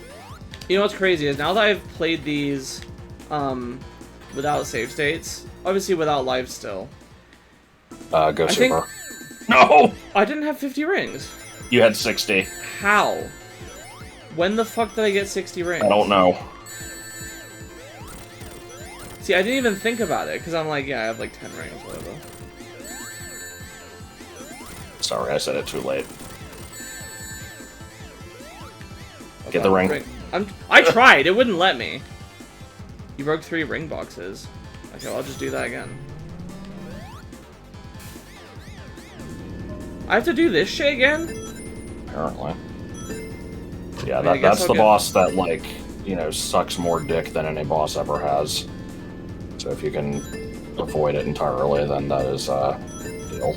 You know what's crazy is now that I've played these, without save states, obviously without life still. Go I Super. No! I didn't have 50 rings. You had 60. How? When the fuck did I get 60 rings? I don't know. See, I didn't even think about it, because I'm like, yeah, I have like 10 rings, whatever. Sorry, I said it too late. Okay, Get the ring. I tried, it wouldn't let me. You broke 3 ring boxes. Okay, well, I'll just do that again. I have to do this shit again? Apparently. Yeah, I guess that's I'll the get- boss that, like, you know, sucks more dick than any boss ever has. So if you can avoid it entirely, then that is, deal.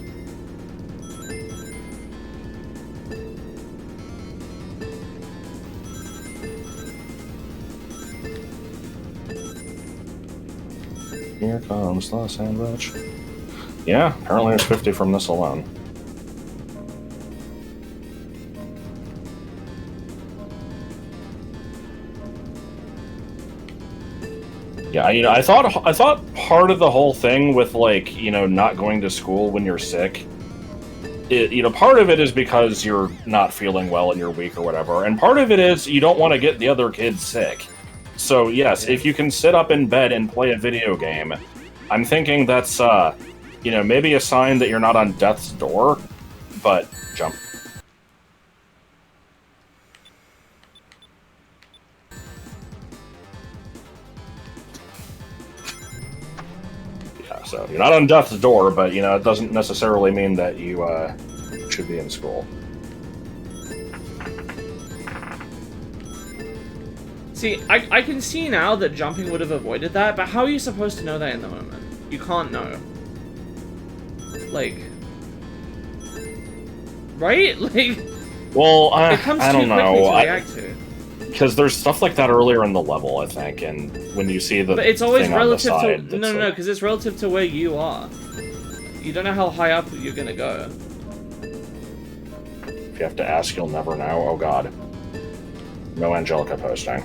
Here comes the sandwich. Yeah, apparently there's 50 from this alone. Yeah, you know, I thought part of the whole thing with, like, you know, not going to school when you're sick, you know, part of it is because you're not feeling well and you're weak or whatever, and part of it is you don't want to get the other kids sick. So yes, if you can sit up in bed and play a video game, I'm thinking that's, you know, maybe a sign that you're not on death's door, but jump. Yeah, so you're not on death's door, but, you know, it doesn't necessarily mean that you, should be in school. See, I can see now that jumping would have avoided that, but how are you supposed to know that in the moment? You can't know. Like... Right? Like... Well, It comes I too don't quickly know. to react to. Because there's stuff like that earlier in the level, I think, and when you see the But it's always thing on the relative side, to... No, because it's relative to where you are. You don't know how high up you're gonna go. If you have to ask, you'll never know. Oh god. No Angelica posting.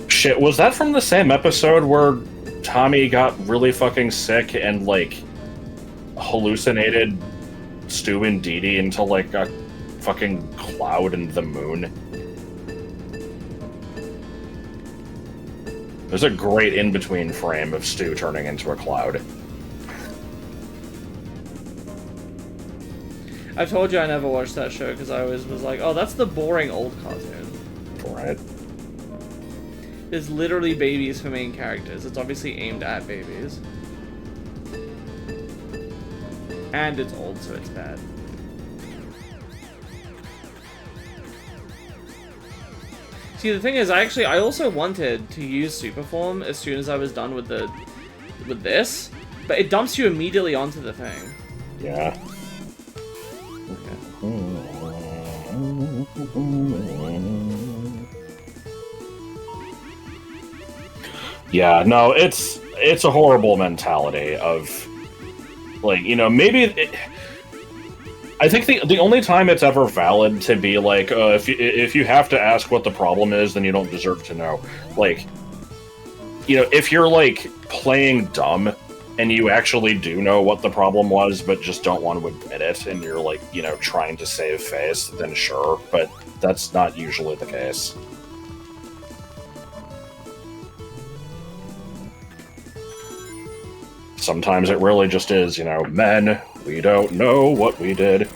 Shit, was that from the same episode where Tommy got really fucking sick and, like, hallucinated Stu and Dee Dee into, like, a fucking cloud and the moon? There's a great in-between frame of Stu turning into a cloud. I told you I never watched that show because I always was like, oh, that's the boring old cartoon. Right. There's literally babies for main characters. It's obviously aimed at babies. And it's old, so it's bad. See, the thing is, I also wanted to use Superform as soon as I was done with this, but it dumps you immediately onto the thing. Yeah. Yeah, no, it's a horrible mentality of, like, you know, maybe I think the only time it's ever valid to be like, if you have to ask what the problem is, then you don't deserve to know. Like, you know, if you're, like, playing dumb and you actually do know what the problem was, but just don't want to admit it, and you're, like, you know, trying to save face, then sure, but that's not usually the case. Sometimes it really just is, you know, men, we don't know what we did.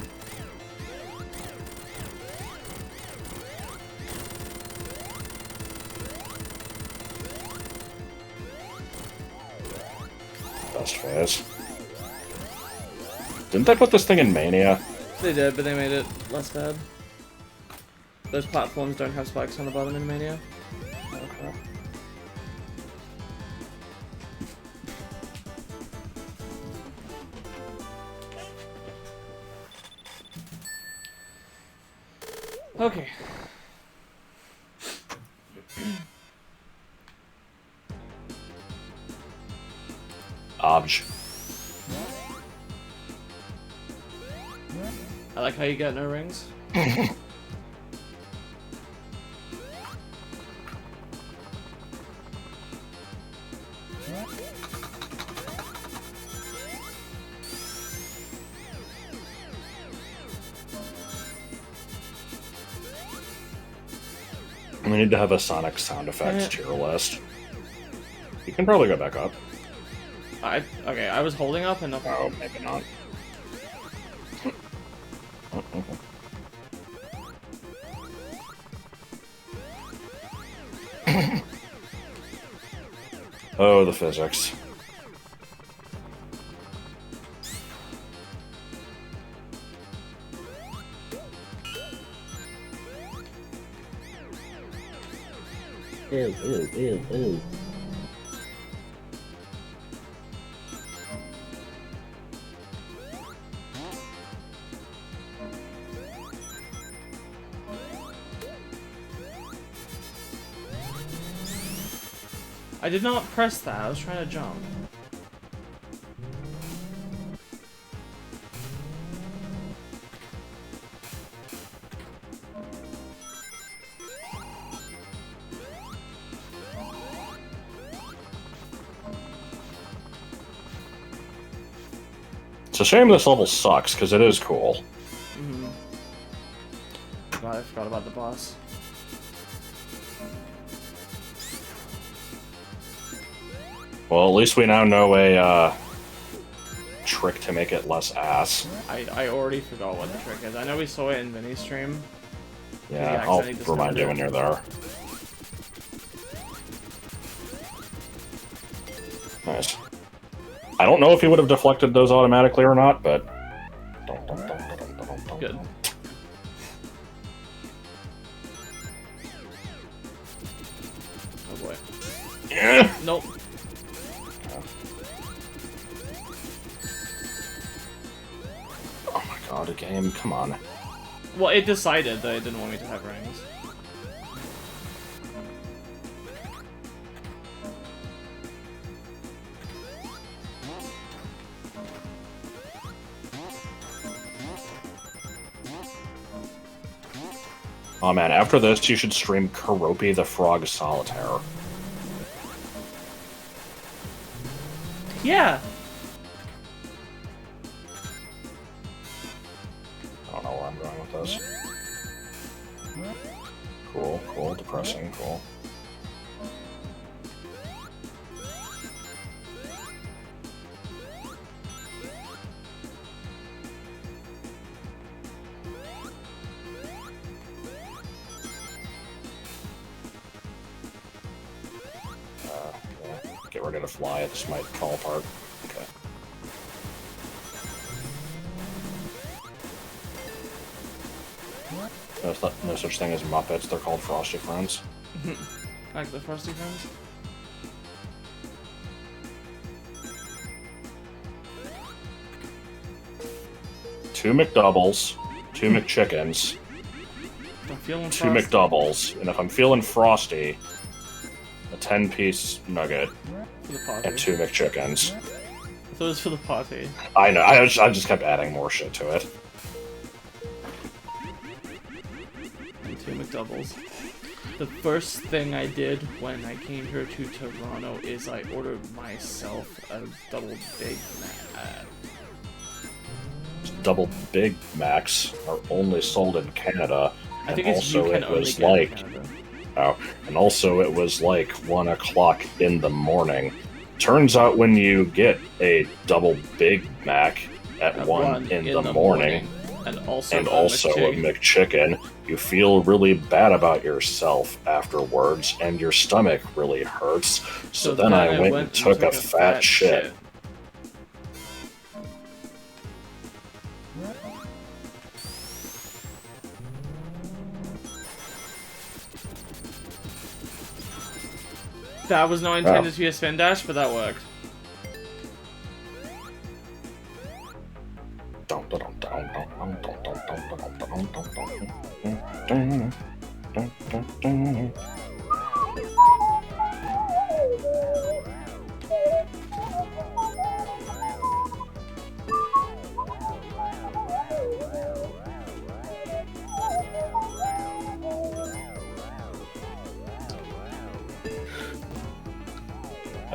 Best phase. Didn't they put this thing in Mania? They did, but they made it less bad. Those platforms don't have spikes on the bottom in Mania. Okay. Okay. Obj. I like how you got no rings. We need to have a Sonic sound effects tier list. You can probably go back up. Okay, I was holding up and nothing. Oh, maybe not. Oh, the physics. Ew, ew, ew, ew. I did not press that, I was trying to jump. It's a shame this level sucks, because it is cool. Mm-hmm. God, I forgot about the boss. Well, at least we now know a trick to make it less ass. I already forgot what the trick is. I know we saw it in Vinny's stream. Yeah, I'll remind you when you're there. Nice. I don't know if he would have deflected those automatically or not, but... Good. Oh boy. Yeah. Nope. come on. Well, it decided that it didn't want me to have rings. Oh man, after this, you should stream Keroppi the Frog Solitaire. Yeah! I don't know where I'm going with this. Cool, cool, depressing, cool. Get ready to fly, this might fall apart. Okay. No such thing as Muppets, they're called Frosty Friends. Like the Frosty Friends? Two McDoubles, two McChickens, I'm feeling two Frosty. McDoubles, and if I'm feeling frosty, a 10-piece nugget, For the party. and two McChickens. I thought it was for the party. I know, I just kept adding more shit to it. And two McDoubles. The first thing I did when I came here to Toronto is I ordered myself a double Big Mac. Double Big Macs are only sold in Canada, I and think it's you also can it only was get like, in Canada. oh, and also it was like 1 o'clock in the morning. Turns out when you get a double Big Mac at 1 in the morning, and also and a also a McChicken, McChicken, you feel really bad about yourself afterwards, and your stomach really hurts. So then I went and took a fat shit. That was not intended to be a spin dash, but that worked.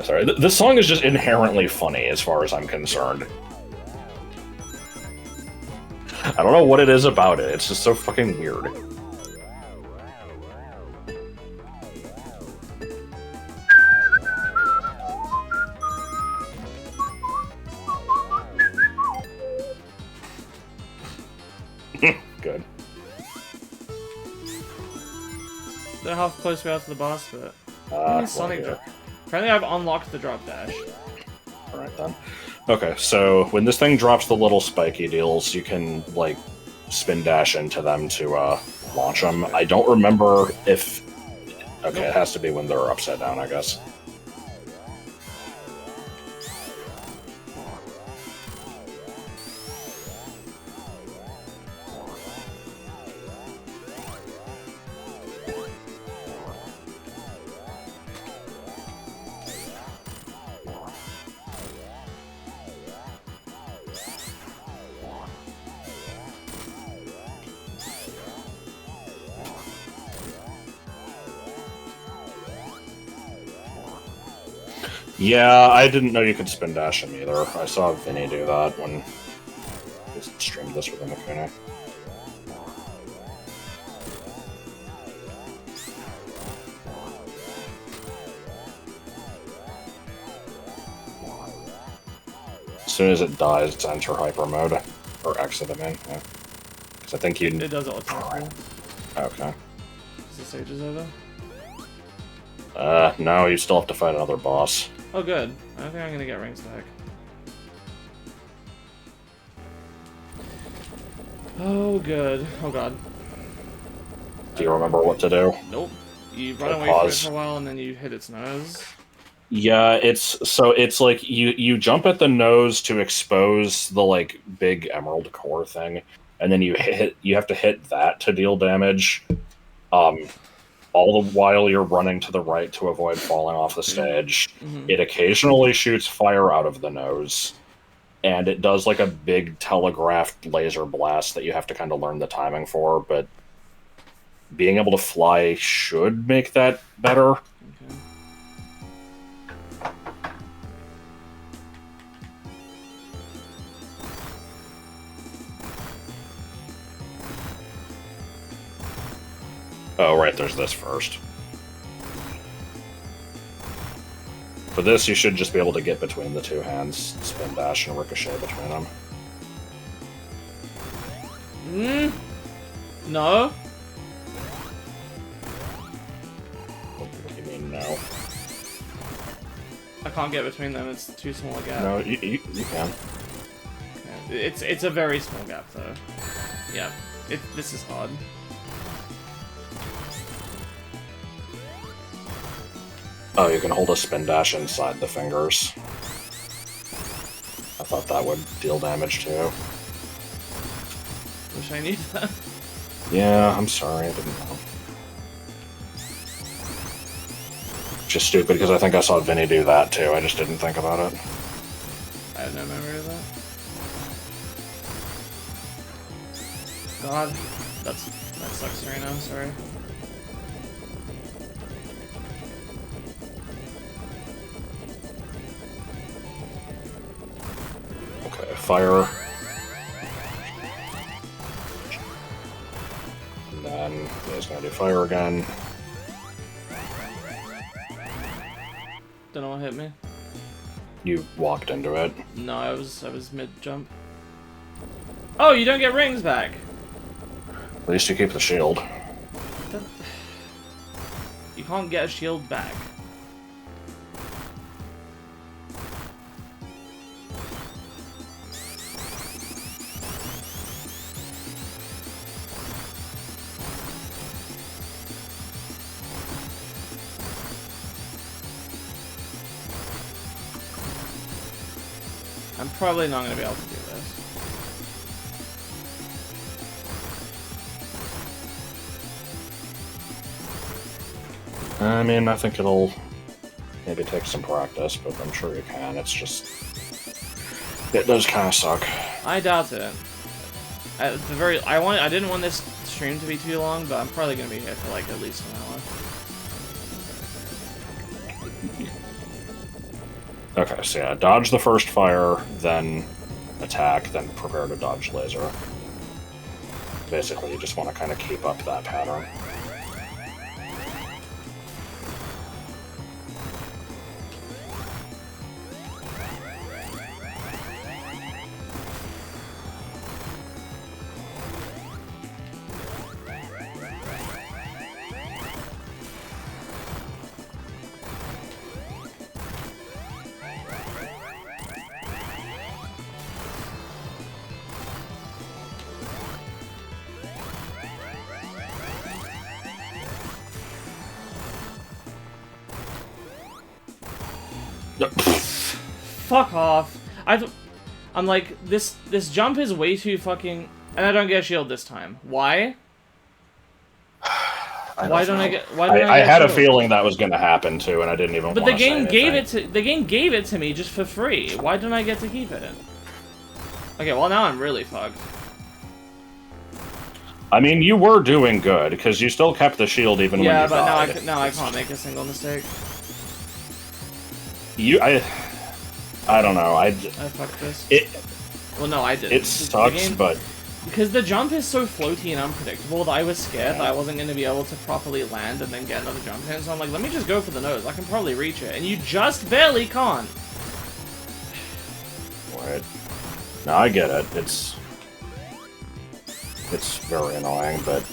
Sorry, this song is just inherently funny as far as I'm concerned. I don't know what it is about it, it's just so fucking weird. Good. Don't know how close we are to the boss, but... Sonic well, drop. Apparently I've unlocked the drop dash. Alright then. Okay, so when this thing drops the little spiky deals, you can, like, spin dash into them to, launch them. I don't remember if... Okay, it has to be when they're upside down, I guess. Yeah, I didn't know you could spin dash him either. I saw Vinny do that when he streamed this with Inafune. As soon as it dies, it's enter hyper mode. Or exit, I mean. Yeah. Because I think you... It does automatically. Okay. Is the stage is over? No, you still have to fight another boss. Oh good. I don't think I'm gonna get rings back. Oh good. Oh god. Do you remember what to do? Nope. You run away from it for a while and then you hit its nose. Yeah, it's like you jump at the nose to expose the like big emerald core thing, and then you have to hit that to deal damage. All the while you're running to the right to avoid falling off the stage. It occasionally shoots fire out of the nose, and it does like a big telegraphed laser blast that you have to kind of learn the timing for, but being able to fly should make that better. Okay. Oh, right, there's this first. For this, you should just be able to get between the two hands, spin dash and ricochet between them. No. What do you mean, no? I can't get between them, it's too small a gap. No, you can. Okay. It's a very small gap, though. Yeah, this is hard. Oh, you can hold a spin dash inside the fingers. I thought that would deal damage too. Wish I knew that. Yeah, I'm sorry, I didn't know. Just stupid because I think I saw Vinny do that too. I just didn't think about it. I have no memory of that. God, that sucks right now. Sorry. Okay, fire. And then he's gonna do fire again. Don't know what hit me. You walked into it. No, I was mid jump. Oh, you don't get rings back. At least you keep the shield. You can't get a shield back. I'm probably not going to be able to do this. I mean, I think it'll maybe take some practice, but I'm sure you can. It's just... it does kind of suck. I doubt it. At the very... I didn't want this stream to be too long, but I'm probably going to be here for like at least an hour. Okay, so yeah, dodge the first fire, then attack, then prepare to dodge laser. Basically, you just want to kind of keep up that pattern. Fuck off. I'm like, this jump is way too fucking... And I don't get a shield this time. Why? Why don't I get I had a shield? feeling that was going to happen too, and I didn't even. But the game gave it to me just for free. Why don't I get to keep it? Okay, well now I'm really fucked. I mean, you were doing good because you still kept the shield even when you died. Yeah, but now I can't make a single mistake. I don't know. I fucked this. Well, no, I didn't. It sucks, but because the jump is so floaty and unpredictable that I was scared that I wasn't going to be able to properly land and then get another jump in. So I'm like, let me just go for the nose. I can probably reach it, and you just barely can't. Right. No, I get it. It's very annoying, but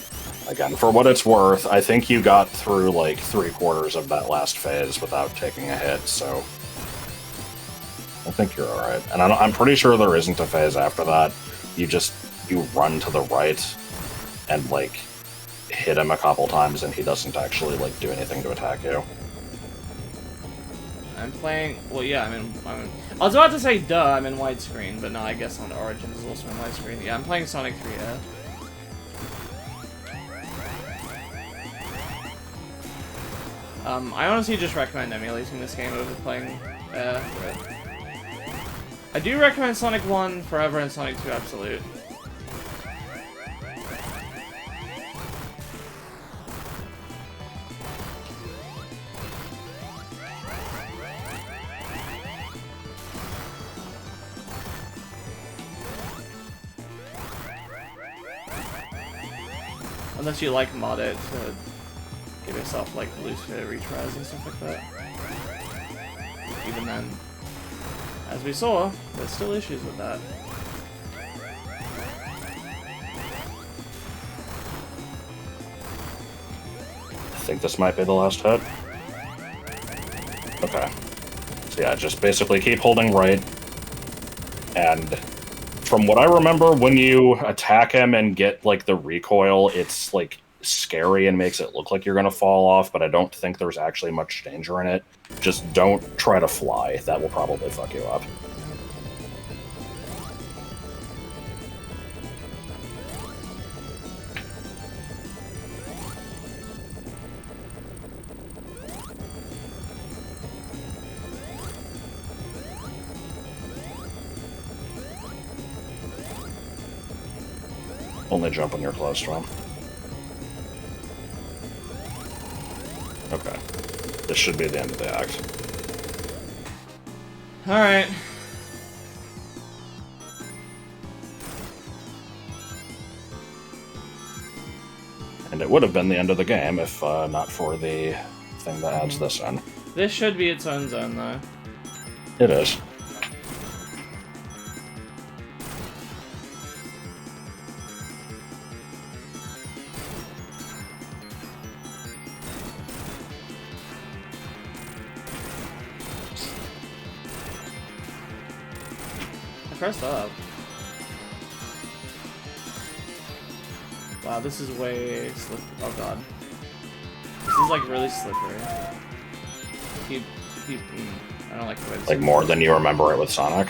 again, for what it's worth, I think you got through like 3/4 of that last phase without taking a hit, so I think you're alright. And I'm pretty sure there isn't a phase after that. You run to the right and like hit him a couple times and he doesn't actually like do anything to attack you. I'm playing... Well, yeah, I was about to say, duh, I'm in widescreen, but no, I guess on Origins is also in widescreen. Yeah, I'm playing Sonic 3, I honestly just recommend emulating this game over playing, but... I do recommend Sonic 1 Forever and Sonic 2 Absolute. Unless you like mod it to give yourself like loose fit retries and stuff like that. Even then, as we saw, there's still issues with that. I think this might be the last hit. Okay. So yeah, just basically keep holding right. And from what I remember, when you attack him and get, like, the recoil, it's, like, scary and makes it look like you're gonna fall off, but I don't think there's actually much danger in it. Just don't try to fly. That will probably fuck you up. Only jump when you're close to him. Okay. This should be the end of the act. Alright. And it would have been the end of the game if not for the thing that adds this in. This should be its own zone, though. It is. Pressed up. Wow, this is way slippery. Oh god. This is like really slippery. I don't like the way this Like more than you remember it with Sonic?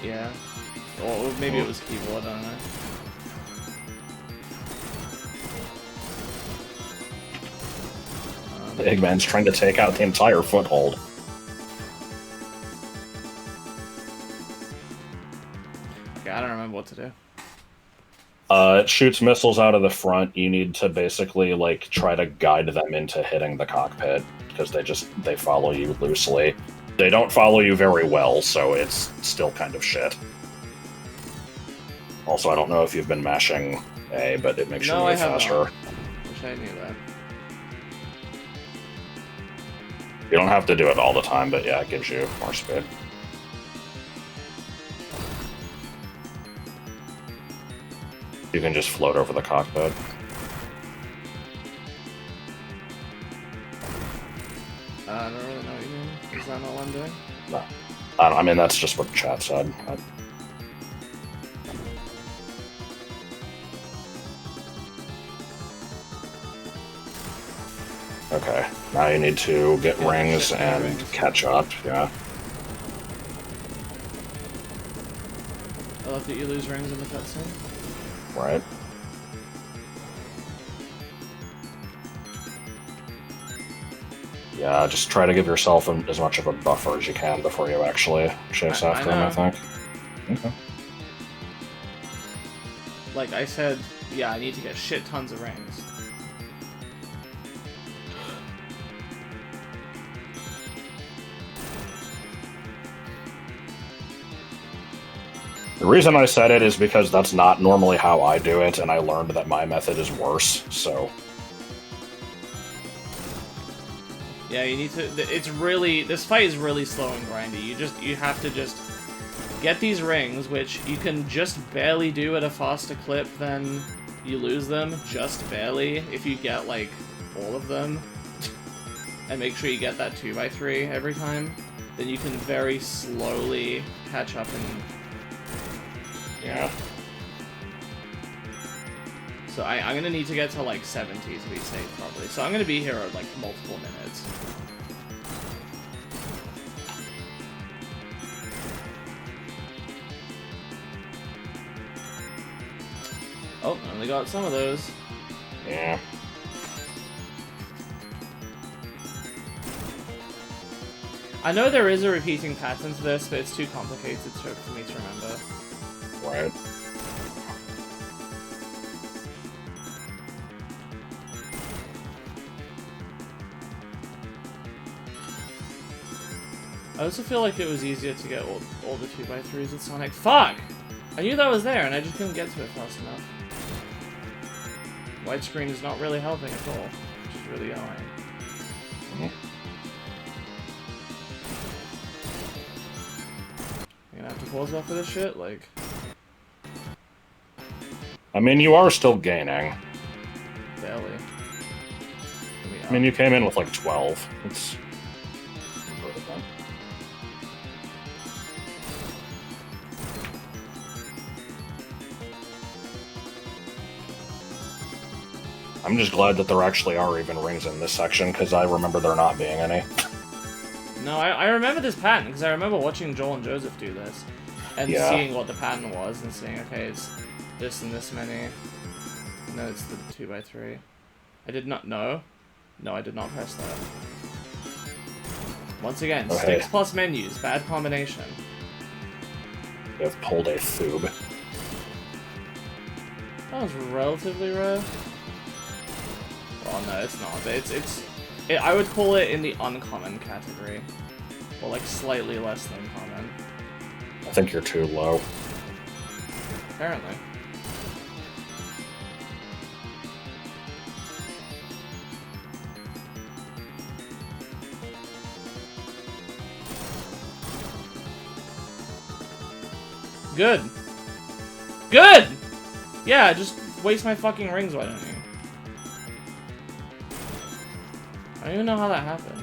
Yeah. Or maybe it was keyboard, I don't know. Eggman's trying to take out the entire foothold. I don't remember what to do. It shoots missiles out of the front. You need to basically, like, try to guide them into hitting the cockpit, because they follow you loosely. They don't follow you very well, so it's still kind of shit. Also, I don't know if you've been mashing A, but it makes you move faster. Wish I knew that. You don't have to do it all the time, but yeah, it gives you more speed. You can just float over the cockpit. I don't really know what you mean. Is that not what I'm doing? No. I mean, that's just what the chat said. Okay, now you need to get rings and catch up, yeah. I love that you lose rings in the cutscene. Right. Yeah, just try to give yourself as much of a buffer as you can before you actually chase after him, I think. Okay. Like I said, yeah, I need to get shit tons of rings. The reason I said it is because that's not normally how I do it, and I learned that my method is worse, so... Yeah, you need to... It's really... This fight is really slow and grindy. You have to just get these rings, which you can just barely do at a faster clip than you lose them. Just barely. If you get, like, all of them. And make sure you get that 2x3 every time. Then you can very slowly catch up and... Yeah. So I'm gonna need to get to like 70 to be safe, probably. So I'm gonna be here at like multiple minutes. Oh, I only got some of those. Yeah. I know there is a repeating pattern to this, but it's too complicated for me to remember. Right. I also feel like it was easier to get all the 2x3s with Sonic. Fuck! I knew that was there, and I just couldn't get to it fast enough. Widescreen is not really helping at all, which is really annoying. Mm-hmm. You gonna have to pause off for this shit? Like... I mean, you are still gaining. Barely. I mean, you came in with like 12. It's... I'm just glad that there actually are even rings in this section, because I remember there not being any. No, I remember this pattern, because I remember watching Joel and Joseph do this, and seeing what the pattern was, and seeing, okay, it's this and this many. No, it's the 2x3. I did not know. No, I did not press that. Once again, okay. sticks plus menus, bad combination. You have pulled a thoob. That was relatively rare. Oh no, it's not. But I would call it in the uncommon category, or like slightly less than common. I think you're too low. Apparently. Good. Good! Yeah, just waste my fucking rings, why don't you? I don't even know how that happened.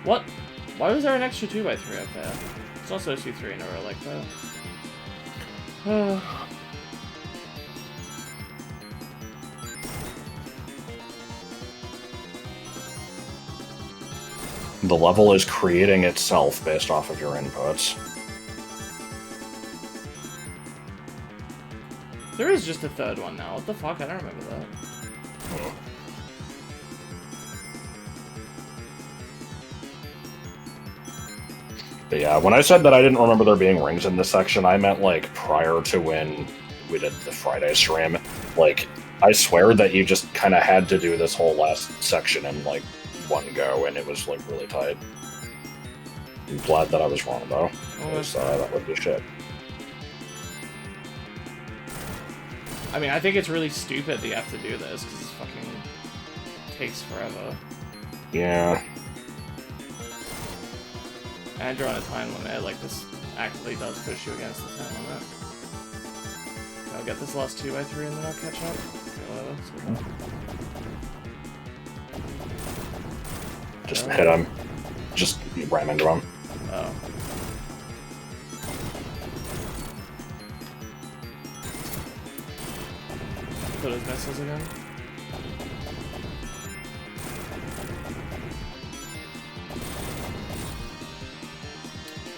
What? Why was there an extra 2x3 up there? It's not supposed to be 3 in a row like that. The level is creating itself based off of your inputs. There is just a third one now. What the fuck? I don't remember that. But yeah, when I said that I didn't remember there being rings in this section, I meant like prior to when we did the Friday stream. Like, I swear that you just kind of had to do this whole last section in like one go, and it was like really tight. I'm glad that I was wrong though, because that would be shit. I mean, I think it's really stupid that you have to do this, because it fucking takes forever. Yeah. And you're on a time limit, like this actively does push you against the time limit. I'll get this last 2x3 and then I'll catch up. Okay, whatever. Just hit him. Just ram into him. Oh. Put his missiles again.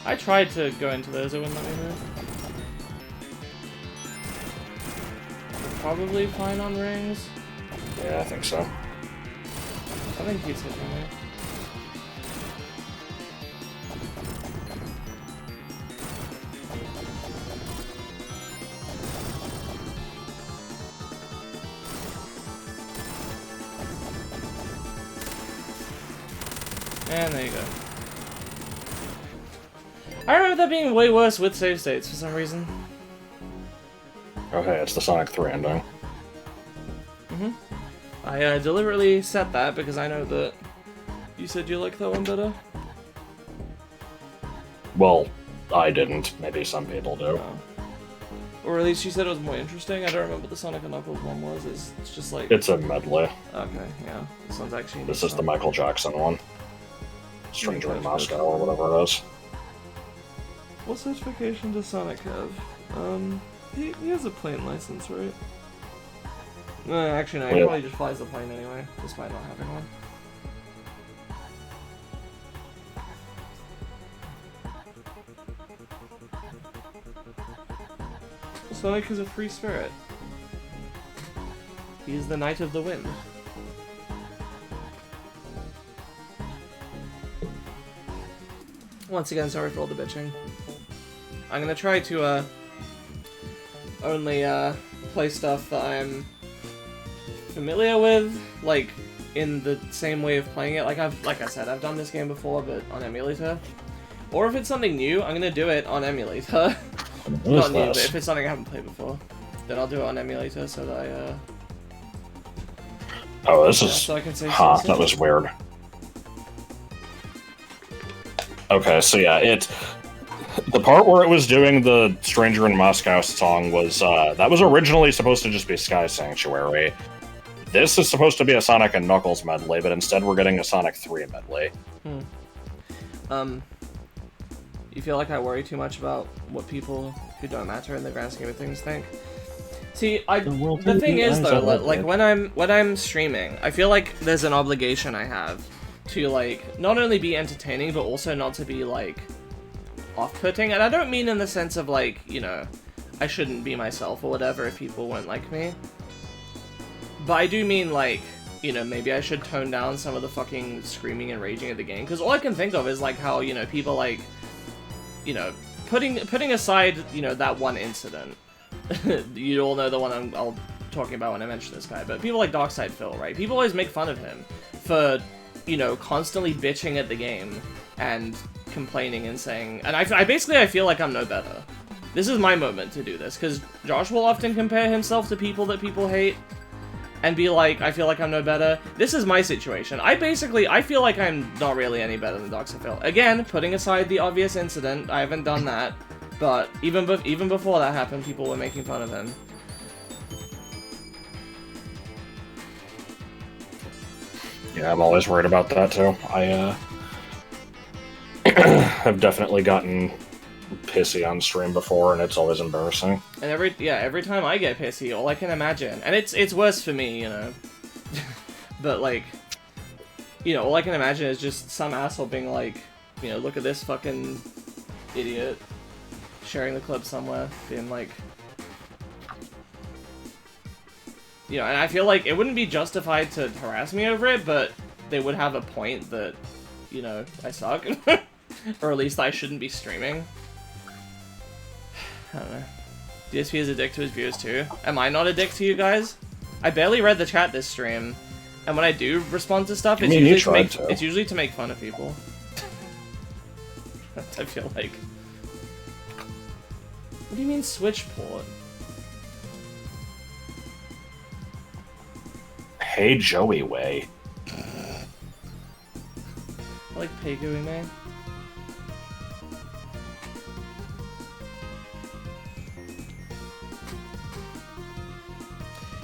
I tried to go into those, it wouldn't let me move. We're probably fine on rings. Yeah, I think so. I think he's hitting me. And there you go. I remember that being way worse with save states for some reason. Okay, it's the Sonic 3 ending. I deliberately set that because I know that you said you like that one better. Well, I didn't. Maybe some people do. No. Or at least you said it was more interesting. I don't remember what the Sonic and Knuckles one was. It's just like... It's a medley. Okay, yeah. This one's actually... This is the Michael Jackson one. Stranger in Moscow, or whatever it is. What certification does Sonic have? He has a plane license, right? No, actually no, he Yeah. probably just flies the plane anyway, despite not having one. Sonic is a free spirit. He is the Knight of the Wind. Once again, sorry for all the bitching. I'm gonna try to, only, play stuff that I'm familiar with, like, in the same way of playing it. Like I said, I've done this game before, but on emulator. Or if it's something new, I'm gonna do it on emulator. Not new, but if it's something I haven't played before, then I'll do it on emulator so that I, Oh, this yeah, is... so I can say that was weird. Okay, so yeah, the part where it was doing the Stranger in Moscow song was, that was originally supposed to just be Sky Sanctuary. This is supposed to be a Sonic and Knuckles medley, but instead we're getting a Sonic 3 medley. You feel like I worry too much about what people who don't matter in the grand scheme of things think? See, the thing is though, like when I'm streaming, I feel like there's an obligation I have to like not only be entertaining but also not to be like off-putting, and I don't mean in the sense of like, you know, I shouldn't be myself or whatever if people won't like me. But I do mean like, you know, maybe I should tone down some of the fucking screaming and raging at the game, because all I can think of is like how, you know, people like, you know, putting aside, you know, that one incident. You all know the one I'll talking about when I mention this guy, but people like Darkside Phil, right? People always make fun of him for, you know, constantly bitching at the game and complaining and saying, and I basically feel like I'm no better. This is my moment to do this, because Josh will often compare himself to people that people hate and be like, I feel like I'm no better. This is my situation. I feel like I'm not really any better than Darkside Phil. Again, putting aside the obvious incident, I haven't done that, but even before that happened, people were making fun of him. Yeah, I'm always worried about that too. I have definitely gotten pissy on stream before, and it's always embarrassing. And every time I get pissy, all I can imagine, and it's worse for me, you know, but like, you know, all I can imagine is just some asshole being like, you know, look at this fucking idiot, sharing the clip somewhere, being like, you know, and I feel like it wouldn't be justified to harass me over it, but they would have a point that, you know, I suck, or at least I shouldn't be streaming. I don't know. DSP is a dick to his viewers too. Am I not a dick to you guys? I barely read the chat this stream, and when I do respond to stuff, it's usually to make fun of people. I feel like. What do you mean switch port? Hey Joey Way. I like Pegooey, man.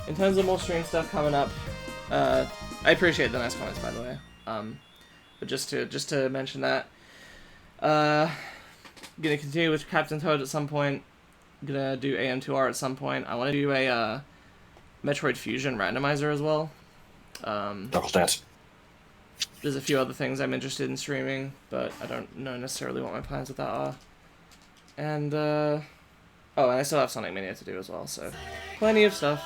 In terms of more stream stuff coming up, I appreciate the nice comments, by the way. But just to mention that, gonna continue with Captain Toad at some point. Gonna do AM2R at some point. I want to do a Metroid Fusion randomizer as well. Knuckles Dance. There's a few other things I'm interested in streaming, but I don't know necessarily what my plans with that are. And oh, and I still have Sonic Mania to do as well, so plenty of stuff.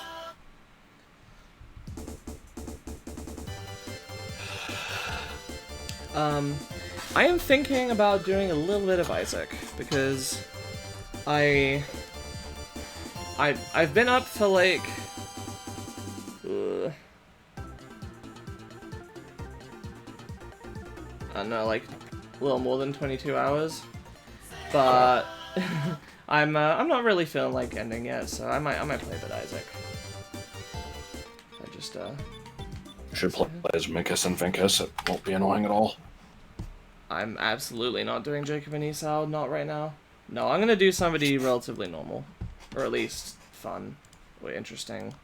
I am thinking about doing a little bit of Isaac, because I've been up for like I don't know, like a little more than 22 hours, but I'm not really feeling like ending yet, so I might play a bit Isaac. I just You should play as Minkus and Finkus. It won't be annoying at all. I'm absolutely not doing Jacob and Esau, not right now. No, I'm gonna do somebody relatively normal, or at least fun, or interesting,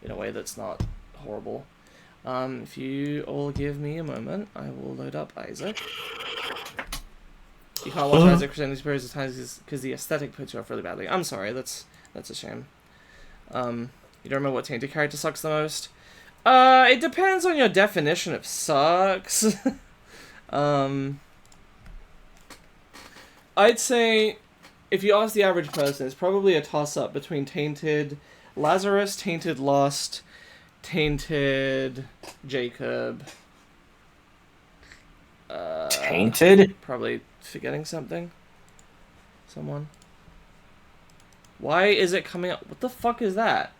in a way that's not horrible. If you all give me a moment, I will load up Isaac. You can't watch Isaac pretend these periods of times because the aesthetic puts you off really badly. I'm sorry, that's a shame. You don't remember what tainted character sucks the most? It depends on your definition of sucks. I'd say, if you ask the average person, it's probably a toss-up between Tainted Lazarus, Tainted Lost, Tainted Jacob. Tainted? Probably forgetting something. Someone. Why is it coming up? What the fuck is that?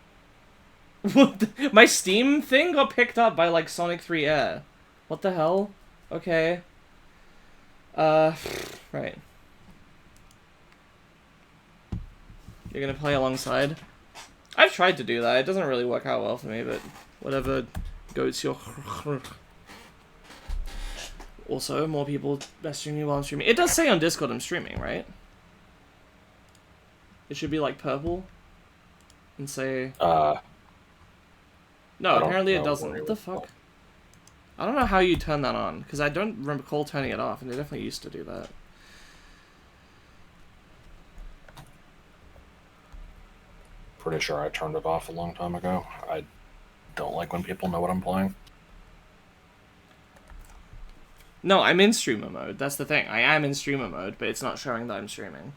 What the... My Steam thing got picked up by, like, Sonic 3 Air. What the hell? Okay. Right. You're gonna play alongside? I've tried to do that. It doesn't really work out well for me, but whatever goats your... Also, more people messaging me while I'm streaming. It does say on Discord I'm streaming, right? It should be like purple. And say... No, apparently it doesn't. What the fuck? I don't know how you turn that on, because I don't recall turning it off, and they definitely used to do that. Pretty sure I turned it off a long time ago. I don't like when people know what I'm playing. No, I'm in streamer mode. That's the thing. I am in streamer mode, but it's not showing that I'm streaming.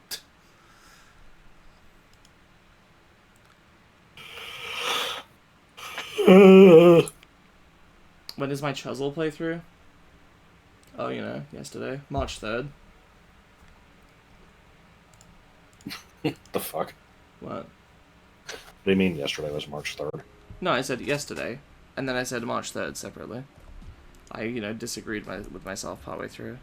When is my Chuzzle playthrough? Oh, you know, yesterday. March 3rd. The fuck? What? What do you mean yesterday was March 3rd? No, I said yesterday. And then I said March 3rd separately. I, you know, disagreed with myself partway through.